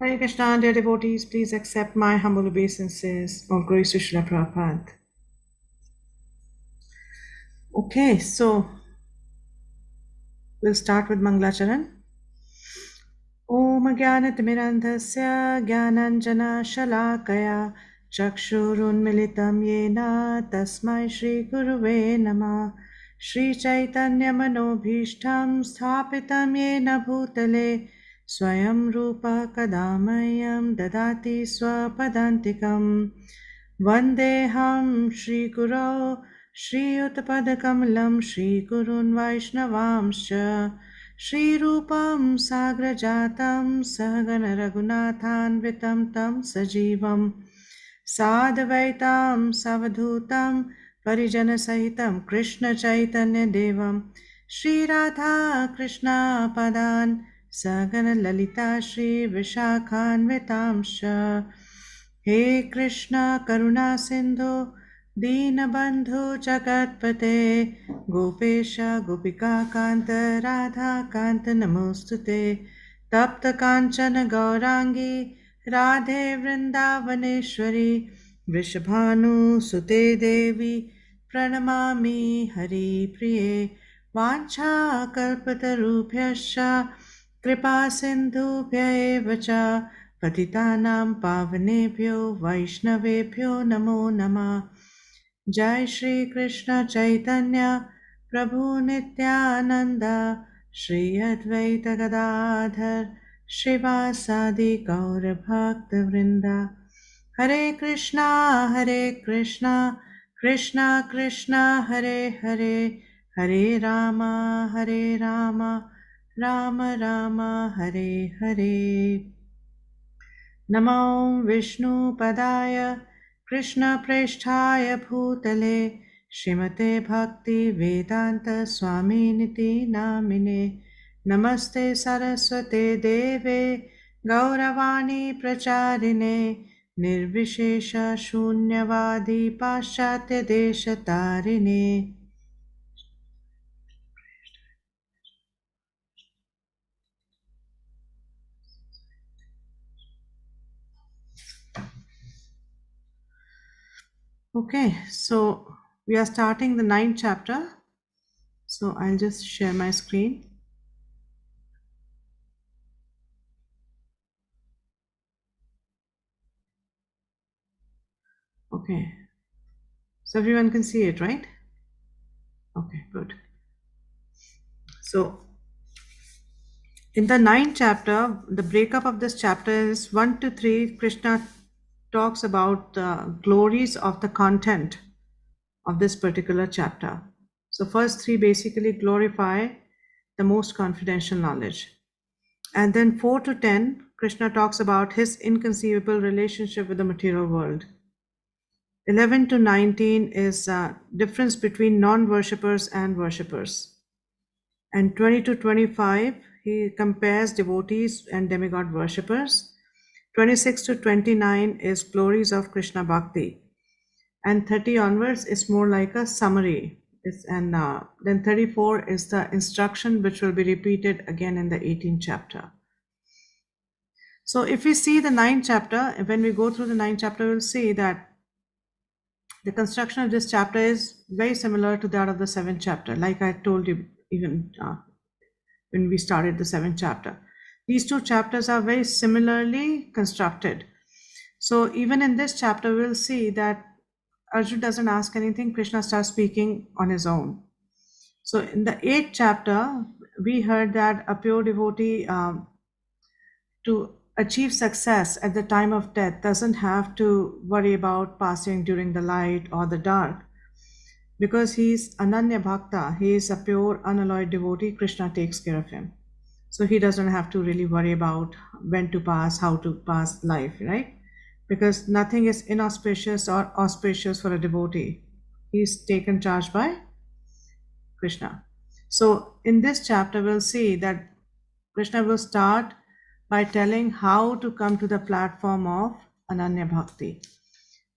Hare Krishna, dear devotees, please accept my humble obeisances of grace to Srila Prabhupada. Okay, so we'll start with Mangalacharan. Om Jnanatimirandhasya Jnananjana Shalakaya Chakshurunmilitam Yena Tasmai Shri Guruve Namah Shri Chaitanya Manobhishtam Sthapitam Yena Bhutale Swayam Rupa Kadamayam Dadati Swapadantikam Vandeham Shri Guru Shri Utpadakamalam Shri Gurun Vaishnavamscha Shri Rupam Sagrajatam Sahagana Raghunathanvitam Tam Sajivam Sadvaitam Savadhutam Parijana Sahitam Krishna Chaitanya Devam Shri Radha Krishna Padan Sagana Lalita Shri Vishakhanvitamsha He Krishna Karuna Sindhu Deenabandhu Jagatpate Gopesha Gopika Kanta Radha Kanta Namostute Tapta Kanchana Gaurangi Radhe Vrindavaneshwari Vrishabhanu Sute Devi Pranamami Hari Priye Vancha Kalpatarubhyascha Kripa Sindhubhya eva cha Patitanam Pavanebhyo Vaishnavebhyo Namo Namah Jai Shri Krishna Chaitanya Prabhu Nityananda Shri Advaita Gadadhar Shivasadi Gaura Bhakta Vrinda Hare Krishna Krishna Krishna Hare Hare Hare Rama Rama Rama Hare Hare Namo Vishnu Padaya Krishna Preshthaya Bhutale Shrimate Bhakti Vedanta Swami Niti Namine Namaste Saraswate Deve Gauravani Pracharine Nirvishesha Shunyavadi Paschatya Deshatarine Okay, so we are starting the ninth chapter. So I'll just share my screen. Okay, so everyone can see it, right? Okay, good. So in the ninth chapter, the breakup of this chapter is 1 to 3. Krishna talks about the glories of the content of this particular chapter. So first three basically glorify the most confidential knowledge. And then 4 to 10, Krishna talks about his inconceivable relationship with the material world. 11 to 19 is difference between non-worshippers and worshippers. And 20 to 25, he compares devotees and demigod worshippers. 26 to 29 is glories of Krishna Bhakti. And 30 onwards is more like a summary. And then 34 is the instruction which will be repeated again in the 18th chapter. So if we see the ninth chapter, when we go through the ninth chapter, we'll see that the construction of this chapter is very similar to that of the seventh chapter, like I told you even when we started the seventh chapter. These two chapters are very similarly constructed. So even in this chapter, we'll see that Arjuna doesn't ask anything, Krishna starts speaking on his own. So in the eighth chapter, we heard that a pure devotee to achieve success at the time of death doesn't have to worry about passing during the light or the dark. Because he's Ananya Bhakta, he is a pure, unalloyed devotee, Krishna takes care of him. So he doesn't have to really worry about when to pass, how to pass life, right? Because nothing is inauspicious or auspicious for a devotee. He's taken charge by Krishna. So in this chapter, we'll see that Krishna will start by telling how to come to the platform of Ananya Bhakti.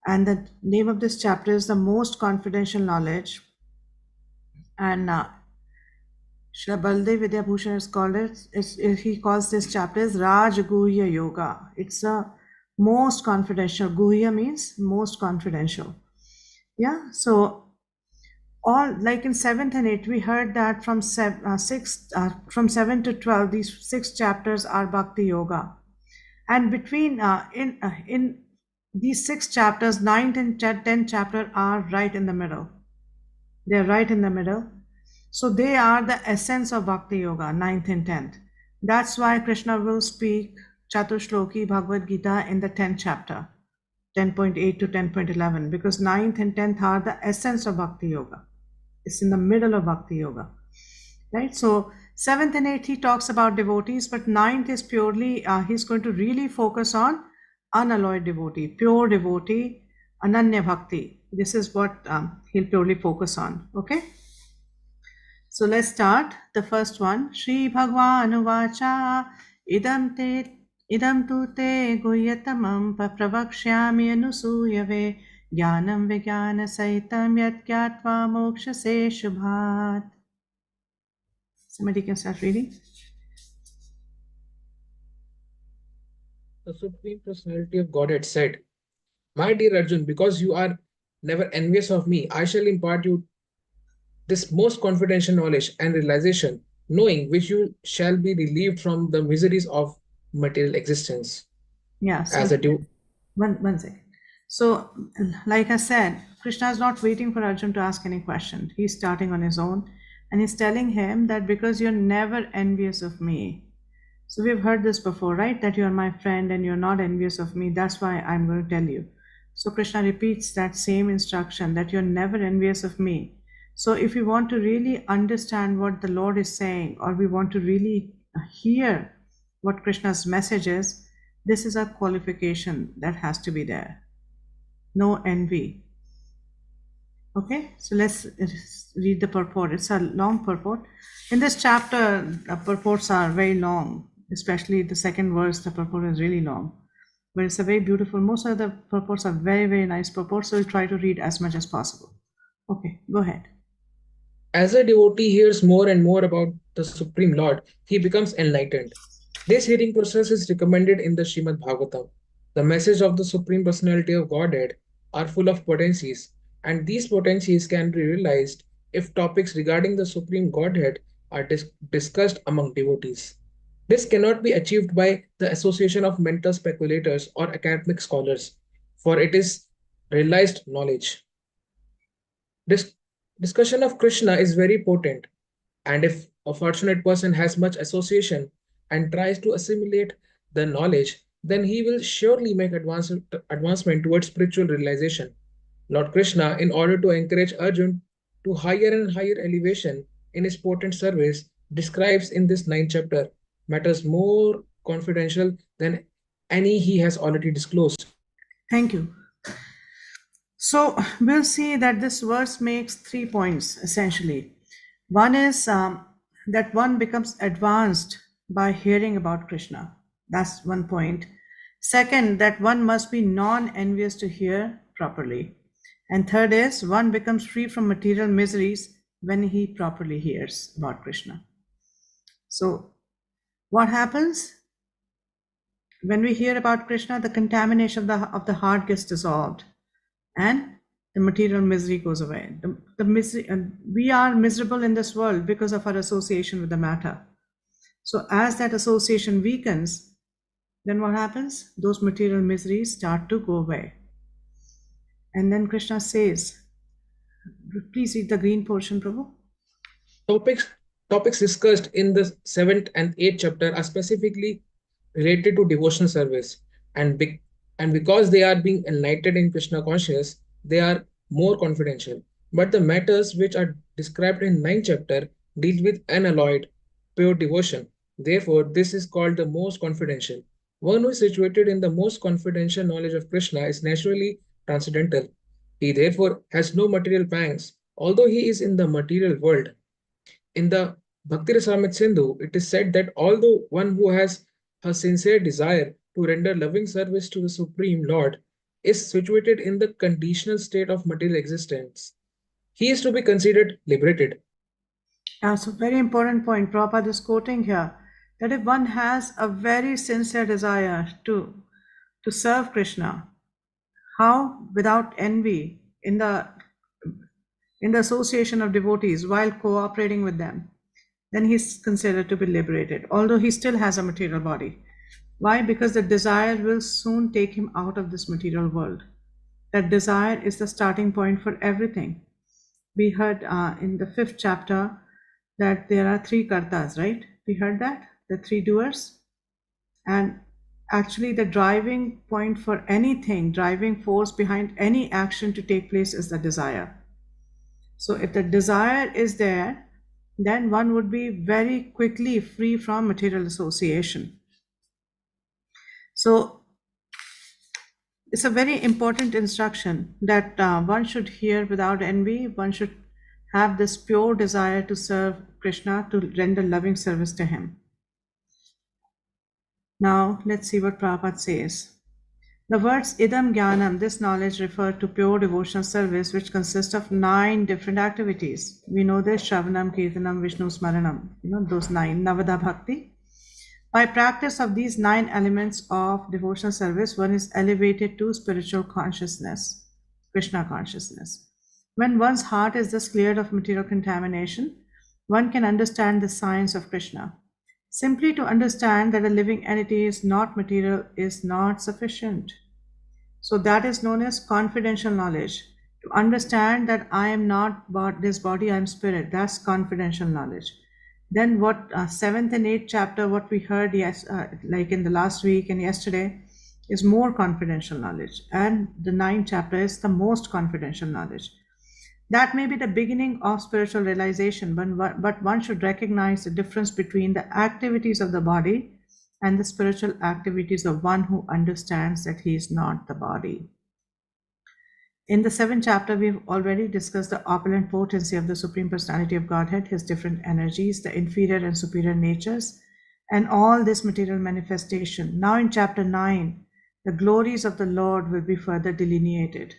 And the name of this chapter is the most confidential knowledge. And Shri Baldev Vidyabhushan is called it. He calls this chapter as Raj Guhya Yoga. It's a most confidential. Guhya means most confidential. Yeah. So all like in seventh and eighth, we heard that from from 7 to 12, these 6 chapters are Bhakti Yoga, and between in these 6 chapters, ninth and 10th chapter are right in the middle. They're right in the middle. So they are the essence of Bhakti Yoga, ninth and 10th. That's why Krishna will speak Chatushloki Bhagavad Gita in the 10th chapter, 10.8 to 10.11, because ninth and 10th are the essence of Bhakti Yoga. It's in the middle of Bhakti Yoga, right? So seventh and eighth, he talks about devotees, but ninth is purely, he's going to really focus on unalloyed devotee, pure devotee, Ananya Bhakti. This is what he'll purely focus on, okay? So let's start the first one. Shri Bhagwan Uvacha Idam te Idam tu te guhyatamam pravakshyami anusuyave jnanam vijnana sahitam yat gyatva mokshase shubhat. Somebody can start reading. The Supreme Personality of Godhead said, "My dear Arjun, because you are never envious of me, I shall impart you this most confidential knowledge and realization, knowing which you shall be relieved from the miseries of material existence." Yeah, so As a dev- one second. So, like I said, Krishna is not waiting for Arjun to ask any question. He's starting on his own and he's telling him that because you're never envious of me. So, we've heard this before, right? That you're my friend and you're not envious of me. That's why I'm going to tell you. So, Krishna repeats that same instruction that you're never envious of me. So, if we want to really understand what the Lord is saying, or we want to really hear what Krishna's message is, this is a qualification that has to be there. No envy. Okay, so let's read the purport. It's a long purport. In this chapter, the purports are very long, especially the second verse, the purport is really long. But it's a very beautiful, most of the purports are very, very nice purports, so we'll try to read as much as possible. Okay, go ahead. As a devotee hears more and more about the Supreme Lord, he becomes enlightened. This hearing process is recommended in the Srimad Bhagavatam. The message of the Supreme Personality of Godhead are full of potencies, and these potencies can be realized if topics regarding the Supreme Godhead are discussed among devotees. This cannot be achieved by the association of mental speculators or academic scholars, for it is realized knowledge. This discussion of Krishna is very potent, and if a fortunate person has much association and tries to assimilate the knowledge, then he will surely make advancement towards spiritual realization. Lord Krishna, in order to encourage Arjun to higher and higher elevation in his potent service, describes in this ninth chapter matters more confidential than any he has already disclosed. Thank you. So we'll see that this verse makes 3 points essentially. One is that one becomes advanced by hearing about Krishna. That's one point. Second, that one must be non envious to hear properly. And third is one becomes free from material miseries when he properly hears about Krishna. So, what happens? When we hear about Krishna, the contamination of the heart gets dissolved and the material misery goes away. The misery, we are miserable in this world because of our association with the matter. So as that association weakens, then what happens? Those material miseries start to go away. And then Krishna says, please read the green portion, Prabhu. Topics topics discussed in the seventh and eighth chapter are specifically related to devotional service, and and because they are being enlightened in Krishna consciousness, they are more confidential. But the matters which are described in ninth chapter deal with unalloyed, pure devotion. Therefore, this is called the most confidential. One who is situated in the most confidential knowledge of Krishna is naturally transcendental. He therefore has no material pangs, although he is in the material world. In the Bhakti Rasamrita Sindhu, it is said that although one who has a sincere desire to render loving service to the Supreme Lord is situated in the conditional state of material existence, he is to be considered liberated. That's a very important point. Prabhupada is quoting here that if one has a very sincere desire to serve Krishna, how without envy in the association of devotees while cooperating with them, then he's considered to be liberated, although he still has a material body. Why? Because the desire will soon take him out of this material world. That desire is the starting point for everything. We heard in the fifth chapter that there are three kartas, right? We heard that, the three doers. And actually, the driving point for anything, driving force behind any action to take place is the desire. So, if the desire is there, then one would be very quickly free from material association. So, it's a very important instruction that one should hear without envy. One should have this pure desire to serve Krishna, to render loving service to him. Now, let's see what Prabhupada says. The words idam jnanam, this knowledge, refer to pure devotional service, which consists of 9 different activities. We know this: Shravanam, Kirtanam, Vishnu Smaranam, those 9, Navada Bhakti. By practice of these 9 elements of devotional service, one is elevated to spiritual consciousness, Krishna consciousness. When one's heart is thus cleared of material contamination, one can understand the science of Krishna. Simply to understand that a living entity is not material is not sufficient. So that is known as confidential knowledge. To understand that I am not this body, I am spirit, that's confidential knowledge. Then what seventh and eighth chapter, what we heard like in the last week and yesterday, is more confidential knowledge, and the ninth chapter is the most confidential knowledge. That may be the beginning of spiritual realization, but one should recognize the difference between the activities of the body and the spiritual activities of one who understands that he is not the body. In the seventh chapter, we've already discussed the opulent potency of the Supreme Personality of Godhead, his different energies, the inferior and superior natures, and all this material manifestation. Now, in chapter 9, the glories of the Lord will be further delineated.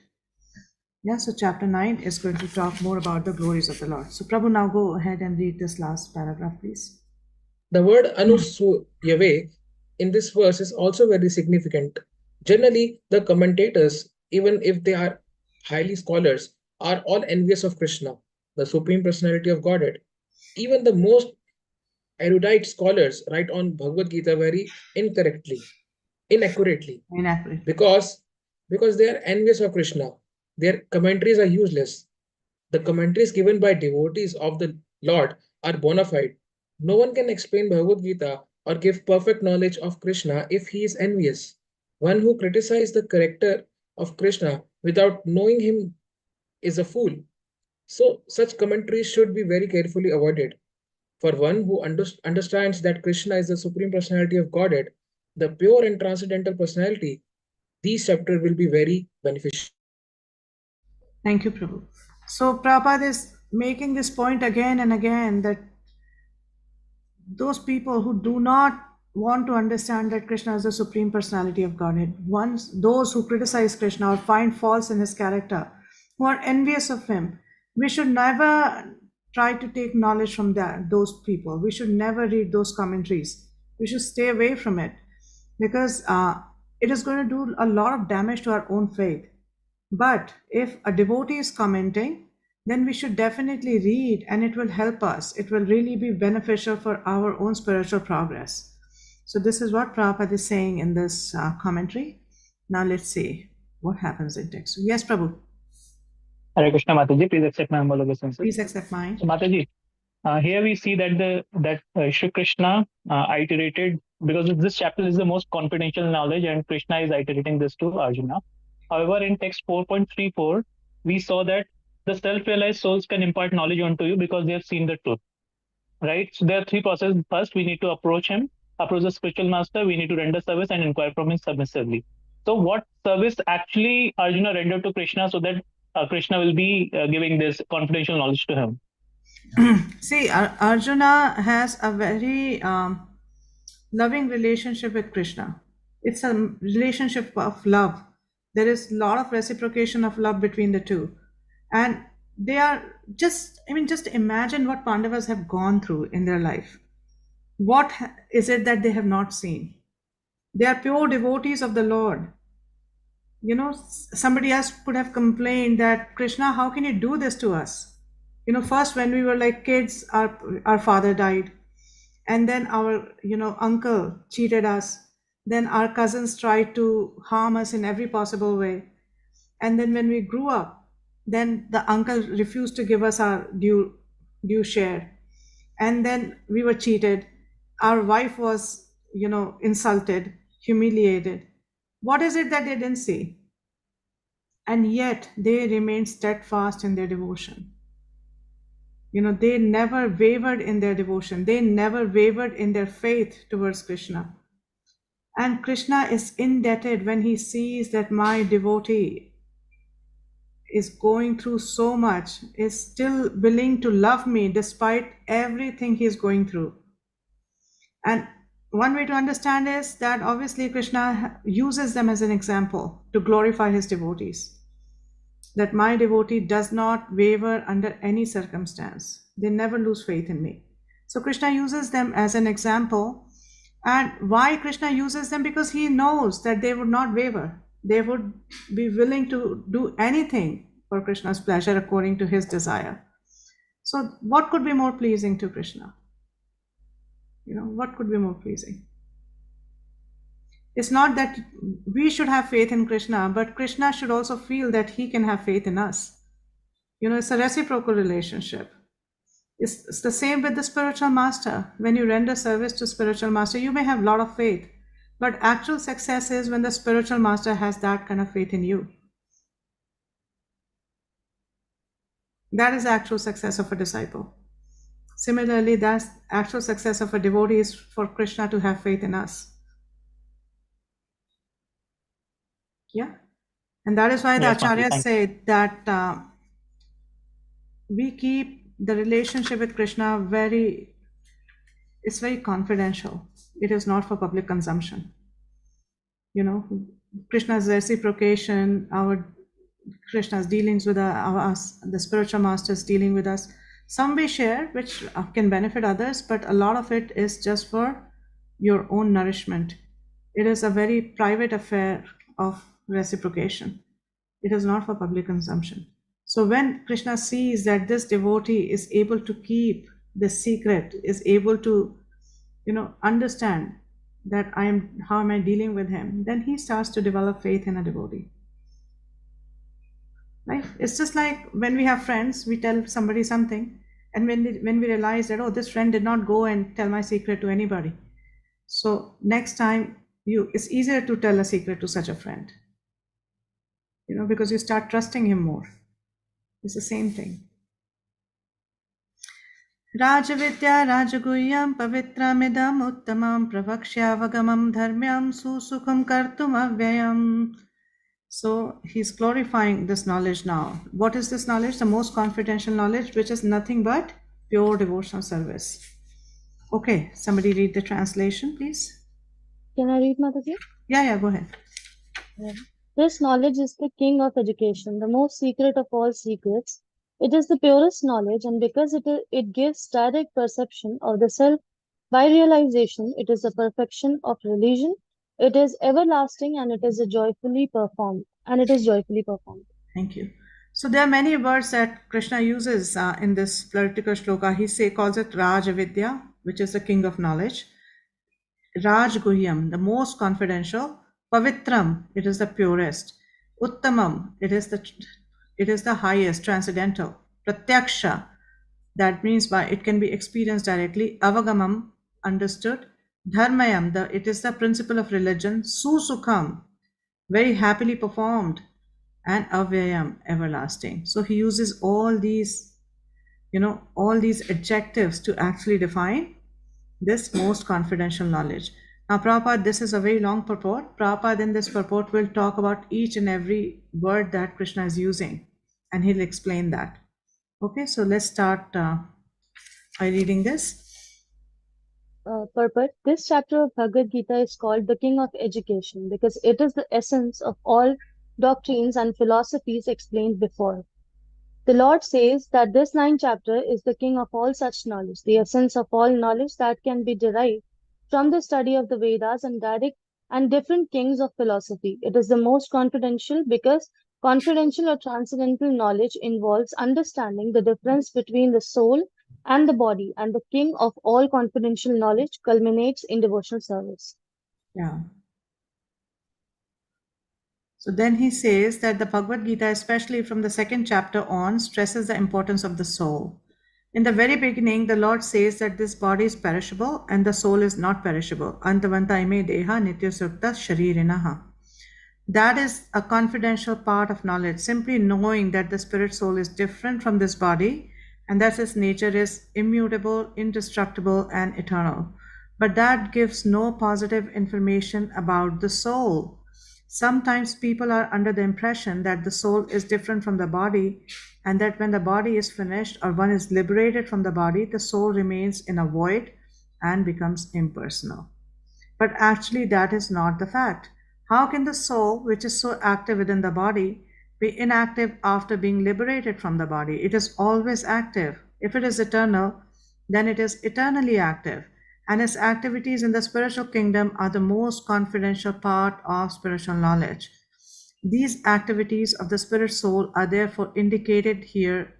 Yeah, so chapter 9 is going to talk more about the glories of the Lord. So, Prabhu, now go ahead and read this last paragraph, please. The word anusuyave in this verse is also very significant. Generally, the commentators, even if they are highly scholars, are all envious of Krishna, the Supreme Personality of Godhead. Even the most erudite scholars write on Bhagavad Gita very inaccurately, Inaccurate. because they are envious of Krishna. Their commentaries are useless. The commentaries given by devotees of the Lord are bona fide. No one can explain Bhagavad Gita or give perfect knowledge of Krishna if he is envious. One who criticizes the character of Krishna without knowing him is a fool. So, such commentaries should be very carefully avoided. For one who understands that Krishna is the Supreme Personality of Godhead, the pure and transcendental personality, these chapters will be very beneficial. Thank you, Prabhu. So, Prabhupada is making this point again and again that those people who do not want to understand that Krishna is the Supreme Personality of Godhead, those who criticize Krishna or find faults in his character, who are envious of him, we should never try to take knowledge from those people. We should never read those commentaries. We should stay away from it because it is going to do a lot of damage to our own faith. But if a devotee is commenting, then we should definitely read and it will help us. It will really be beneficial for our own spiritual progress. So, this is what Prabhupada is saying in this commentary. Now, let's see what happens in text. Yes, Prabhu, Hare Krishna Mataji, please accept my humble obeisances. please accept mine. So Mataji, here we see that Shri Krishna iterated, because this chapter is the most confidential knowledge, and Krishna is iterating this to Arjuna. However, in text 4.34, we saw that the self-realized souls can impart knowledge onto you because they have seen the truth. Right? So there are 3 processes. First, we need to approach him, approach the spiritual master, we need to render service and inquire from him submissively. So what service actually Arjuna rendered to Krishna so that Krishna will be giving this confidential knowledge to him? See, Arjuna has a very loving relationship with Krishna. It's a relationship of love. There is a lot of reciprocation of love between the two. And They are just, I mean, just imagine what Pandavas have gone through in their life. What is it that they have not seen? They are pure devotees of the Lord. Somebody else could have complained that, Krishna, how can you do this to us? First when we were like kids, our father died, and then our uncle cheated us, then our cousins tried to harm us in every possible way, and then when we grew up, then the uncle refused to give us our due share, and then we were cheated. Our wife was insulted, humiliated. What is it that they didn't see? And yet they remained steadfast in their devotion. They never wavered in their devotion, they never wavered in their faith towards Krishna. And Krishna is indebted when he sees that my devotee is going through so much, is still willing to love me despite everything he's going through. And one way to understand is that obviously Krishna uses them as an example to glorify his devotees. That my devotee does not waver under any circumstance. They never lose faith in me. So Krishna uses them as an example. And why Krishna uses them? Because he knows that they would not waver. They would be willing to do anything for Krishna's pleasure according to his desire. So what could be more pleasing to Krishna? What could be more pleasing? It's not that we should have faith in Krishna, but Krishna should also feel that he can have faith in us. It's a reciprocal relationship. It's the same with the spiritual master. When you render service to spiritual master, you may have a lot of faith, but actual success is when the spiritual master has that kind of faith in you. That is the actual success of a disciple. Similarly, that's actual success of a devotee is for Krishna to have faith in us. Yeah. And that is why the Yes, Mataji, acharyas thank say that we keep the relationship with Krishna it's very confidential. It is not for public consumption. Krishna's reciprocation, our Krishna's dealings with us, the spiritual masters dealing with us. Some we share, which can benefit others, but a lot of it is just for your own nourishment. It is a very private affair of reciprocation. It is not for public consumption. So when Krishna sees that this devotee is able to keep this secret, is able to, understand that how am I dealing with him, then he starts to develop faith in a devotee. Right? It's just like when we have friends, we tell somebody something, and when we realize that, oh, this friend did not go and tell my secret to anybody. So next time it's easier to tell a secret to such a friend. Because you start trusting him more. It's the same thing. Rajavidya Rajaguhyam Pavitramidam Uttamam Pravakshyavagamam Dharmyam Susukham Kartum Avyayam. So he's glorifying this knowledge now. What is this knowledge? The most confidential knowledge, which is nothing but pure devotional service. Okay, somebody read the translation, please. Can I read, Mataji? Yeah, go ahead. This knowledge is the king of education, the most secret of all secrets. It is the purest knowledge, and because it gives direct perception of the self by realization, it is the perfection of religion. It is everlasting, and it is joyfully performed. Thank you. So there are many words that Krishna uses in this political shloka. He calls it Rajavidya, which is the king of knowledge. Rajguhyam, the most confidential. Pavitram, it is the purest. Uttamam, it is the highest, transcendental. Pratyaksha, that means by it can be experienced directly. Avagamam, understood. Dharmayam, it is the principle of religion. Susukham, very happily performed. And avyayam, everlasting. So he uses all these adjectives to actually define this most confidential knowledge. Now, Prabhupada, this is a very long purport. Prabhupada in this purport will talk about each and every word that Krishna is using, and he'll explain that. Okay, so let's start by reading this. Purport. This chapter of Bhagavad Gita is called the king of education because it is the essence of all doctrines and philosophies explained before. The Lord says that this ninth chapter is the king of all such knowledge, the essence of all knowledge that can be derived from the study of the Vedas and direct and different kings of philosophy. It is the most confidential because confidential or transcendental knowledge involves understanding the difference between the soul and the body, and the king of all confidential knowledge culminates in devotional service. Yeah. So then he says that the Bhagavad Gita, especially from the second chapter on, stresses the importance of the soul. In the very beginning, the Lord says that this body is perishable and the soul is not perishable. Antavanta ime deha nitya sukta sharirinaha. That is a confidential part of knowledge, simply knowing that the spirit soul is different from this body and that its nature is immutable, indestructible, and eternal. But that gives no positive information about the soul. Sometimes people are under the impression that the soul is different from the body and that when the body is finished or one is liberated from the body, the soul remains in a void and becomes impersonal. But actually, that is not the fact. How can the soul, which is so active within the body, be inactive after being liberated from the body? It is always active. If it is eternal, then it is eternally active. And its activities in the spiritual kingdom are the most confidential part of spiritual knowledge. These activities of the spirit soul are therefore indicated here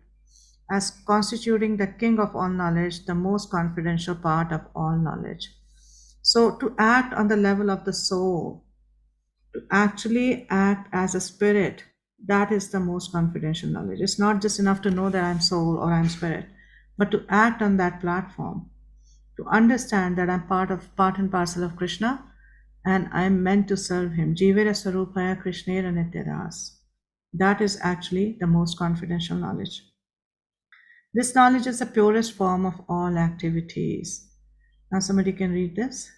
as constituting the king of all knowledge, the most confidential part of all knowledge. So, to act on the level of the soul, to actually act as a spirit, that is the most confidential knowledge. It's not just enough to know that I'm soul or I'm spirit, but to act on that platform, to understand that I'm part and parcel of Krishna and I'm meant to serve him. Jivera Sarupaya Krishnera Nityadas. That is actually the most confidential knowledge. This knowledge is the purest form of all activities. Now, somebody can read this.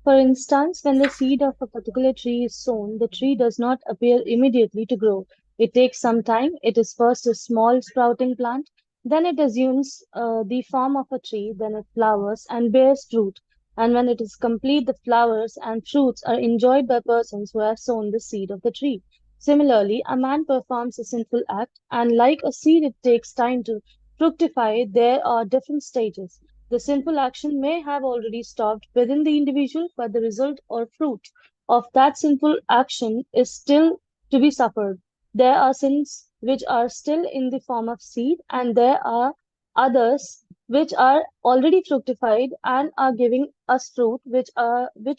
For instance, when the seed of a particular tree is sown, the tree does not appear immediately to grow. It takes some time. It is first a small sprouting plant, then it assumes the form of a tree, then it flowers and bears fruit. And when it is complete, the flowers and fruits are enjoyed by persons who have sown the seed of the tree. Similarly, a man performs a sinful act, and like a seed, it takes time to fructify. There are different stages. The sinful action may have already stopped within the individual, but the result or fruit of that sinful action is still to be suffered. There are sins which are still in the form of seed, and there are others which are already fructified and are giving us fruit, which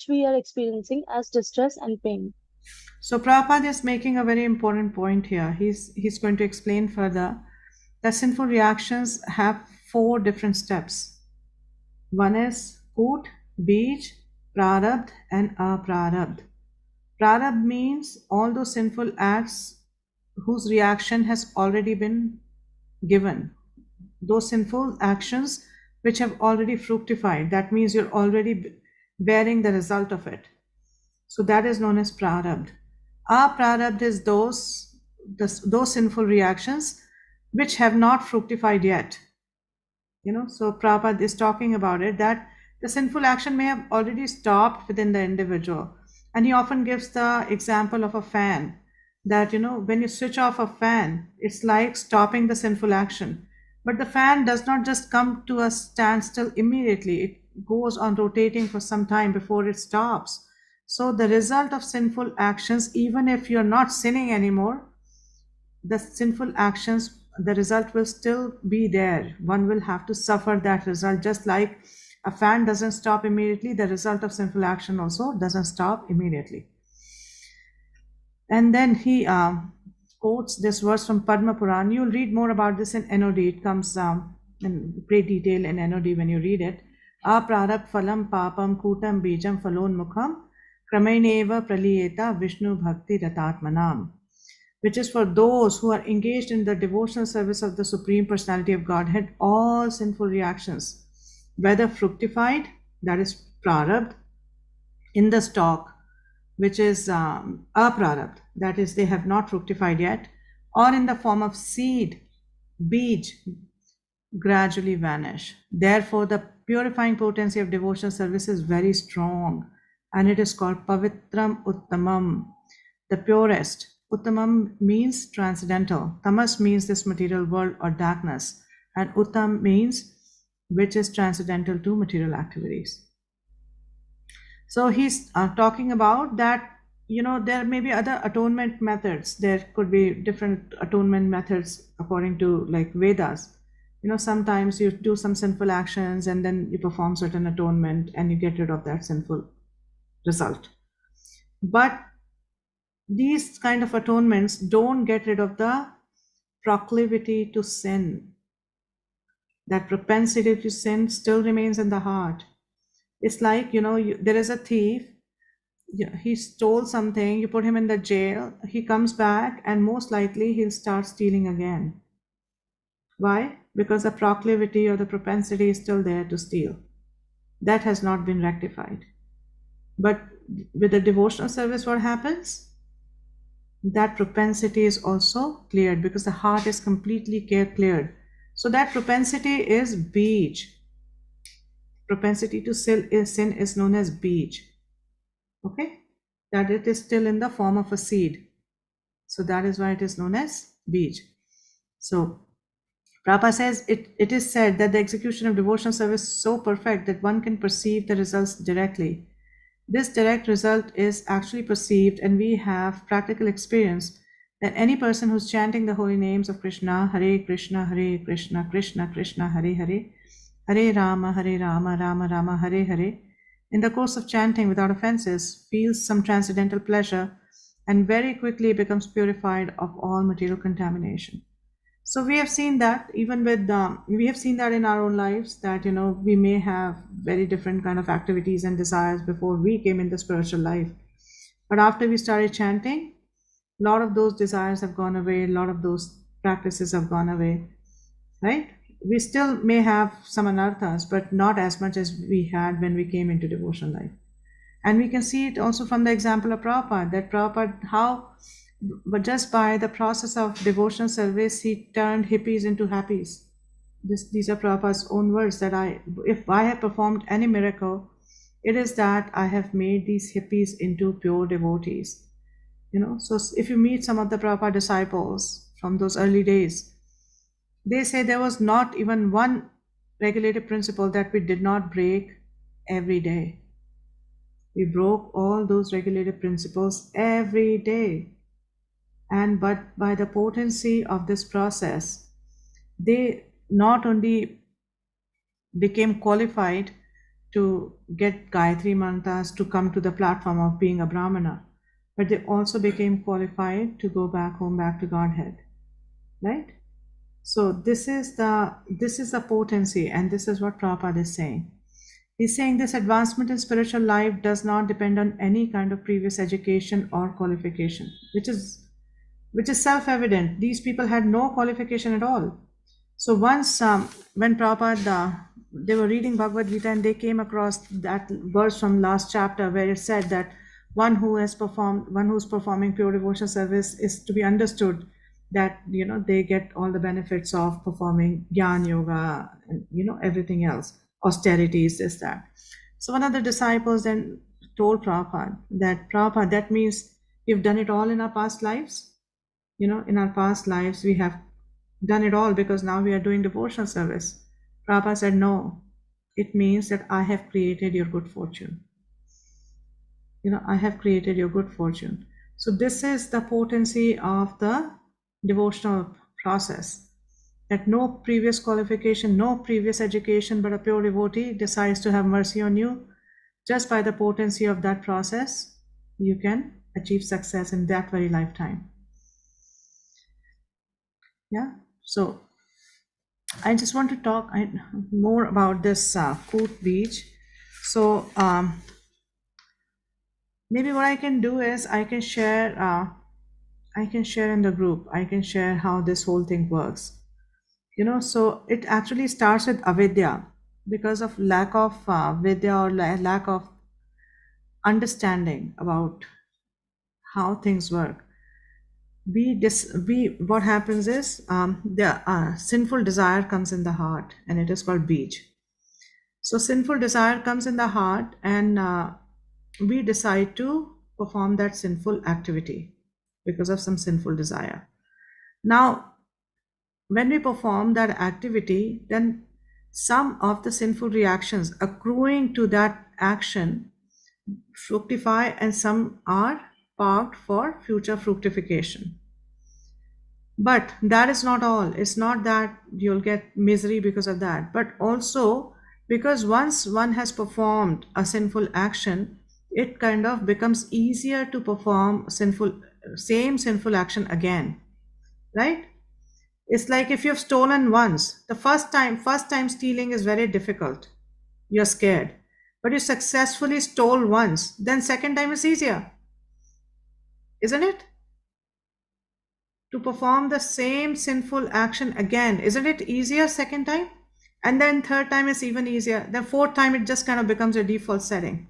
we are experiencing as distress and pain. So Prabhupada is making a very important point here. He's going to explain further that sinful reactions have four different steps. One is Koot, Bij, Prarabdh, and Aprarabdh. Prarabdh means all those sinful acts whose reaction has already been given. Those sinful actions which have already fructified. That means you're already bearing the result of it. So that is known as prarabdh. Aprarabdh is those sinful reactions which have not fructified yet. So Prabhupada is talking about it, that the sinful action may have already stopped within the individual. And he often gives the example of a fan, that, when you switch off a fan, it's like stopping the sinful action. But the fan does not just come to a standstill immediately, it goes on rotating for some time before it stops. So the result of sinful actions, even if you're not sinning anymore, the sinful actions, the result will still be there. One will have to suffer that result. Just like a fan doesn't stop immediately, the result of sinful action also doesn't stop immediately. And then he quotes this verse from Padma Puran. You'll read more about this in NOD. It comes in great detail in NOD when you read it. Aprarabdh phalam papam kutam bijam falon mukham krameneva praliyeta Vishnu bhakti ratatmanam, which is for those who are engaged in the devotional service of the Supreme Personality of Godhead. All sinful reactions, whether fructified, that is prarabdh, in the stalk, which is aprarabdh, that is they have not fructified yet, or in the form of seed, bij, gradually vanish. Therefore, the purifying potency of devotional service is very strong, and it is called pavitram uttamam, the purest. Uttamam means transcendental. Tamas means this material world or darkness. And Uttam means which is transcendental to material activities. So he's talking about that, there may be other atonement methods. There could be different atonement methods according to like Vedas. Sometimes you do some sinful actions and then you perform certain atonement and you get rid of that sinful result. But these kind of atonements don't get rid of the proclivity to sin. That propensity to sin still remains in the heart. It's like, there is a thief, he stole something, you put him in the jail, he comes back, and most likely he'll start stealing again. Why? Because the proclivity or the propensity is still there to steal. That has not been rectified. But with the devotional service, what happens? That propensity is also cleared because the heart is completely cleared. So that propensity is beej. Propensity to sin is known as beej. Okay? That it is still in the form of a seed. So that is why it is known as beej. So Prabhupada says it is said that the execution of devotional service is so perfect that one can perceive the results directly. This direct result is actually perceived, and we have practical experience that any person who's chanting the holy names of Krishna, Hare Krishna, Hare Krishna, Krishna Krishna, Hare Hare, Hare Rama, Rama Rama, Hare Hare, in the course of chanting without offenses, feels some transcendental pleasure and very quickly becomes purified of all material contamination. So we have seen that even with we have seen that in our own lives that we may have very different kind of activities and desires before we came in the spiritual life, but after we started chanting, a lot of those desires have gone away, a lot of those practices have gone away, right? We still may have some anarthas, but not as much as we had when we came into devotional life. And we can see it also from the example of Prabhupada, that Prabhupada, but just by the process of devotional service, he turned hippies into happies. These are Prabhupada's own words, that if I have performed any miracle, it is that I have made these hippies into pure devotees. So if you meet some of the Prabhupada disciples from those early days, they say there was not even one regulative principle that we did not break every day. We broke all those regulative principles every day. But by the potency of this process, they not only became qualified to get Gayatri mantras to come to the platform of being a Brahmana, but they also became qualified to go back home, back to Godhead, right? So this is the potency, and this is what Prabhupada is saying. He's saying this advancement in spiritual life does not depend on any kind of previous education or qualification, which is self-evident. These people had no qualification at all. So once when Prabhupada, they were reading Bhagavad Gita and they came across that verse from last chapter where it said that one who's performing pure devotional service is to be understood that they get all the benefits of performing Jnana Yoga and everything else, austerities, this, that. So one of the disciples then told Prabhupada, that means we've done it all in our past lives. In our past lives, we have done it all because now we are doing devotional service. Prabhupada said, no, it means that I have created your good fortune. I have created your good fortune. So this is the potency of the devotional process, that no previous qualification, no previous education, but a pure devotee decides to have mercy on you. Just by the potency of that process, you can achieve success in that very lifetime. Yeah. So I just want to talk more about this Koot Beach. So maybe what I can do is I can share in the group. I can share how this whole thing works. So it actually starts with avidya, because of lack of vidya or lack of understanding about how things work. What happens is the sinful desire comes in the heart, and it is called beej. So sinful desire comes in the heart, and we decide to perform that sinful activity. because of some sinful desire. Now, when we perform that activity, then some of the sinful reactions accruing to that action fructify, and some are parked for future fructification. But that is not all. It's not that you'll get misery because of that, but also because once one has performed a sinful action, it kind of becomes easier to perform same sinful action again, right? It's like if you've stolen once, the first time stealing is very difficult. You're scared. But you successfully stole once, then second time is easier, isn't it? To perform the same sinful action again, isn't it easier second time? And then third time is even easier. The fourth time it just kind of becomes a default setting,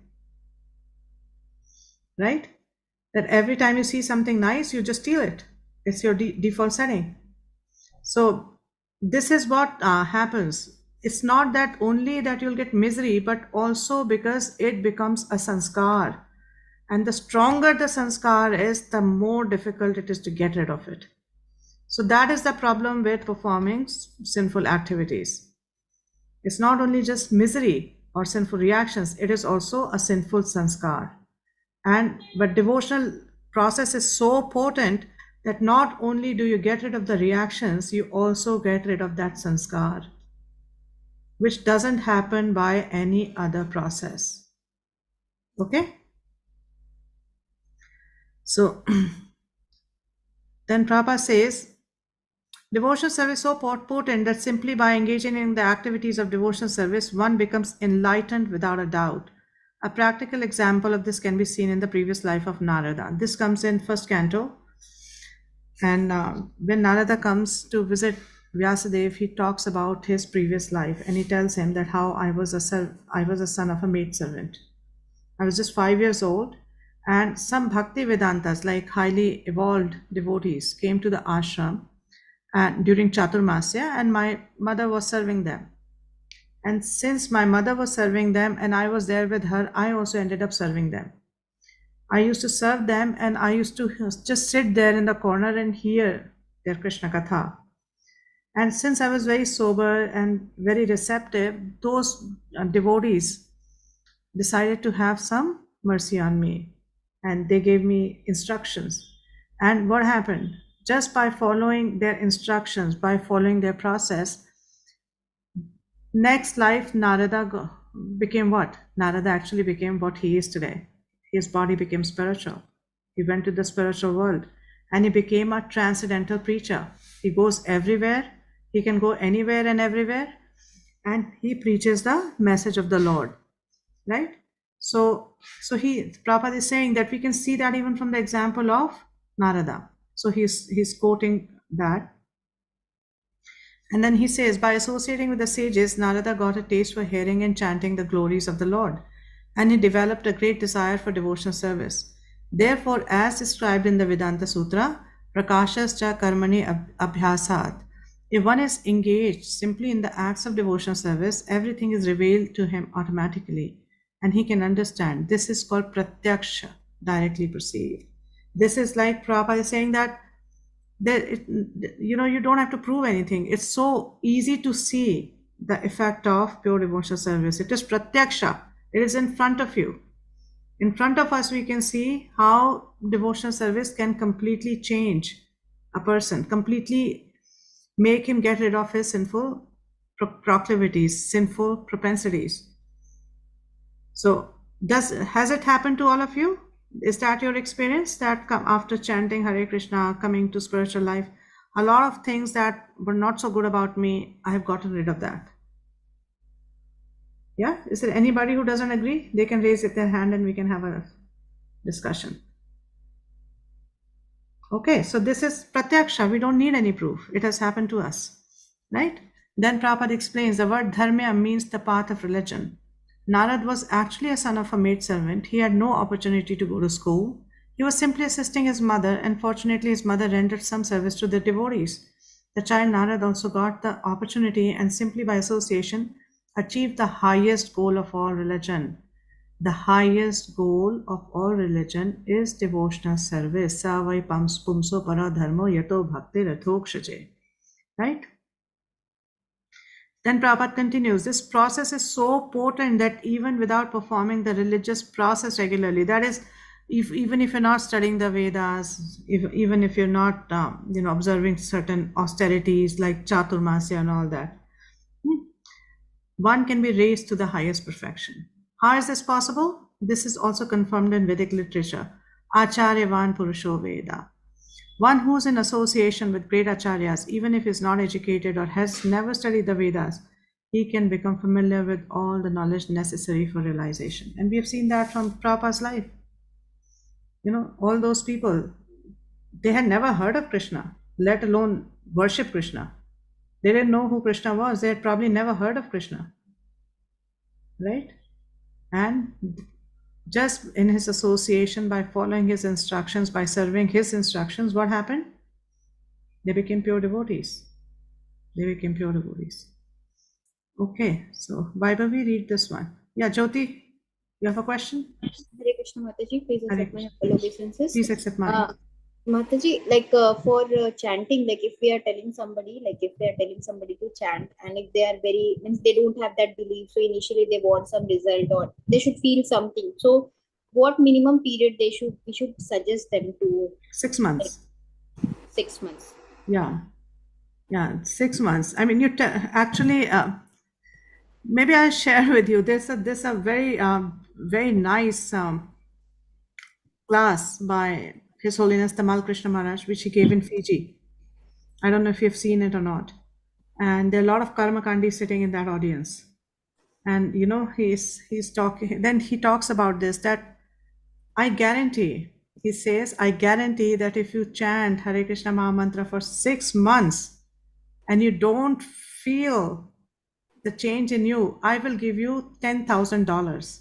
right? That every time you see something nice, you just steal it. It's your default setting. So this is what happens. It's not that only that you'll get misery, but also because it becomes a sanskar. And the stronger the sanskar is, the more difficult it is to get rid of it. So that is the problem with performing sinful activities. It's not only just misery or sinful reactions, it is also a sinful sanskar. But devotional process is so potent that not only do you get rid of the reactions, you also get rid of that sanskar, which doesn't happen by any other process. Okay? So then Prabhupada says, devotional service is so potent that simply by engaging in the activities of devotional service, one becomes enlightened without a doubt. A practical example of this can be seen in the previous life of Narada. This comes in first canto. And when Narada comes to visit Vyasadeva, he talks about his previous life, and he tells him that how I was a son of a maidservant. I was just 5 years old, and some Bhakti Vedantas, like highly evolved devotees, came to the ashram during Chaturmasya, and my mother was serving them. And since my mother was serving them and I was there with her, I also ended up serving them. I used to serve them, and I used to just sit there in the corner and hear their Krishna Katha. And since I was very sober and very receptive, those devotees decided to have some mercy on me, and they gave me instructions. And what happened? Just by following their instructions, by following their process, next life Narada became what? Narada actually became what he is today. His body became spiritual. He went to the spiritual world, and he became a transcendental preacher. He goes everywhere. He can go anywhere and everywhere, and he preaches the message of the Lord, right? So Prabhupada is saying that we can see that even from the example of Narada. So he's quoting that. And then he says, by associating with the sages, Narada got a taste for hearing and chanting the glories of the Lord, and he developed a great desire for devotional service. Therefore, as described in the Vedanta Sutra, Prakashas cha karmani abhyasat, if one is engaged simply in the acts of devotional service, everything is revealed to him automatically, and he can understand. This is called pratyaksha, directly perceived. This is like Prabhupada is saying that you don't have to prove anything. It's so easy to see the effect of pure devotional service. It is pratyaksha. It is in front of you. In front of us, we can see how devotional service can completely change a person, completely make him get rid of his sinful proclivities, sinful propensities. So, has it happened to all of you? Is that your experience, that after chanting Hare Krishna, coming to spiritual life, a lot of things that were not so good about me, I have gotten rid of that? Yeah? Is there anybody who doesn't agree? They can raise their hand and we can have a discussion. Okay, so this is pratyaksha. We don't need any proof. It has happened to us, right? Then Prabhupada explains the word dharmya means the path of religion. Narad was actually a son of a maidservant. He had no opportunity to go to school. He was simply assisting his mother, and fortunately his mother rendered some service to the devotees. The child Narad also got the opportunity, and simply by association achieved the highest goal of all religion. The highest goal of all religion is devotional service. Sa vai pumso para dharmo yato bhakti rathokshaje. Right? Then Prabhupada continues, this process is so potent that even without performing the religious process regularly, that is, even if you're not studying the Vedas, even if you're not, observing certain austerities like Chaturmasya and all that, one can be raised to the highest perfection. How is this possible? This is also confirmed in Vedic literature. Acharyavan Purusho Veda. One who's in association with great acharyas, even if he's not educated or has never studied the Vedas, he can become familiar with all the knowledge necessary for realization. And we have seen that from Prabhupada's life. All those people, they had never heard of Krishna, let alone worship Krishna. They didn't know who Krishna was. They had probably never heard of Krishna. Right? And just in his association, by following his instructions, by serving his instructions, what happened? They became pure devotees. Okay, so Vaibhavi, read this one. Yeah, Jyoti, you have a question? Hare Krishna Mataji, please Hare accept my Krishna. humble obeisances. Please accept mine. Mataji, for chanting, like if we are telling somebody, to chant, and if they are means they don't have that belief, so initially they want some result or they should feel something. So, what minimum period we should suggest them to? 6 months. 6 months. Yeah, 6 months. I mean, actually, maybe I'll share with you. There's a very very nice class by His Holiness Tamal Krishna Maharaj, which he gave in Fiji. I don't know if you've seen it or not. And there are a lot of karma kandi sitting in that audience. And he's talking. Then he talks about this, that I guarantee. He says, I guarantee that if you chant Hare Krishna Maha Mantra for 6 months and you don't feel the change in you, I will give you $10,000.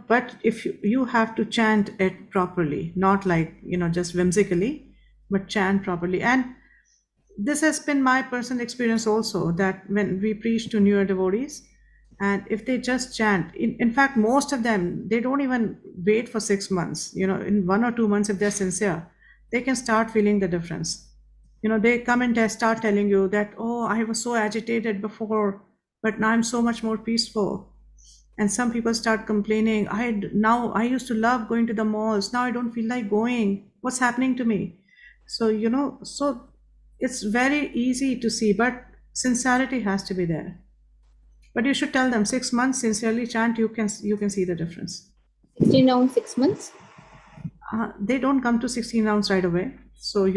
But if you have to chant it properly, not like just whimsically, but chant properly. And this has been my personal experience also, that when we preach to newer devotees, and if they just chant, in fact most of them, they don't even wait for 6 months. In 1 or 2 months, if they're sincere, they can start feeling the difference. They come and they start telling you that, oh, I was so agitated before, but now I'm so much more peaceful. And some people start complaining, I used to love going to the malls, now I don't feel like going, what's happening to me? So it's very easy to see, but sincerity has to be there. But you should tell them 6 months, sincerely chant, you can see the difference. 16 rounds, 6 months. They don't come to 16 rounds right away. So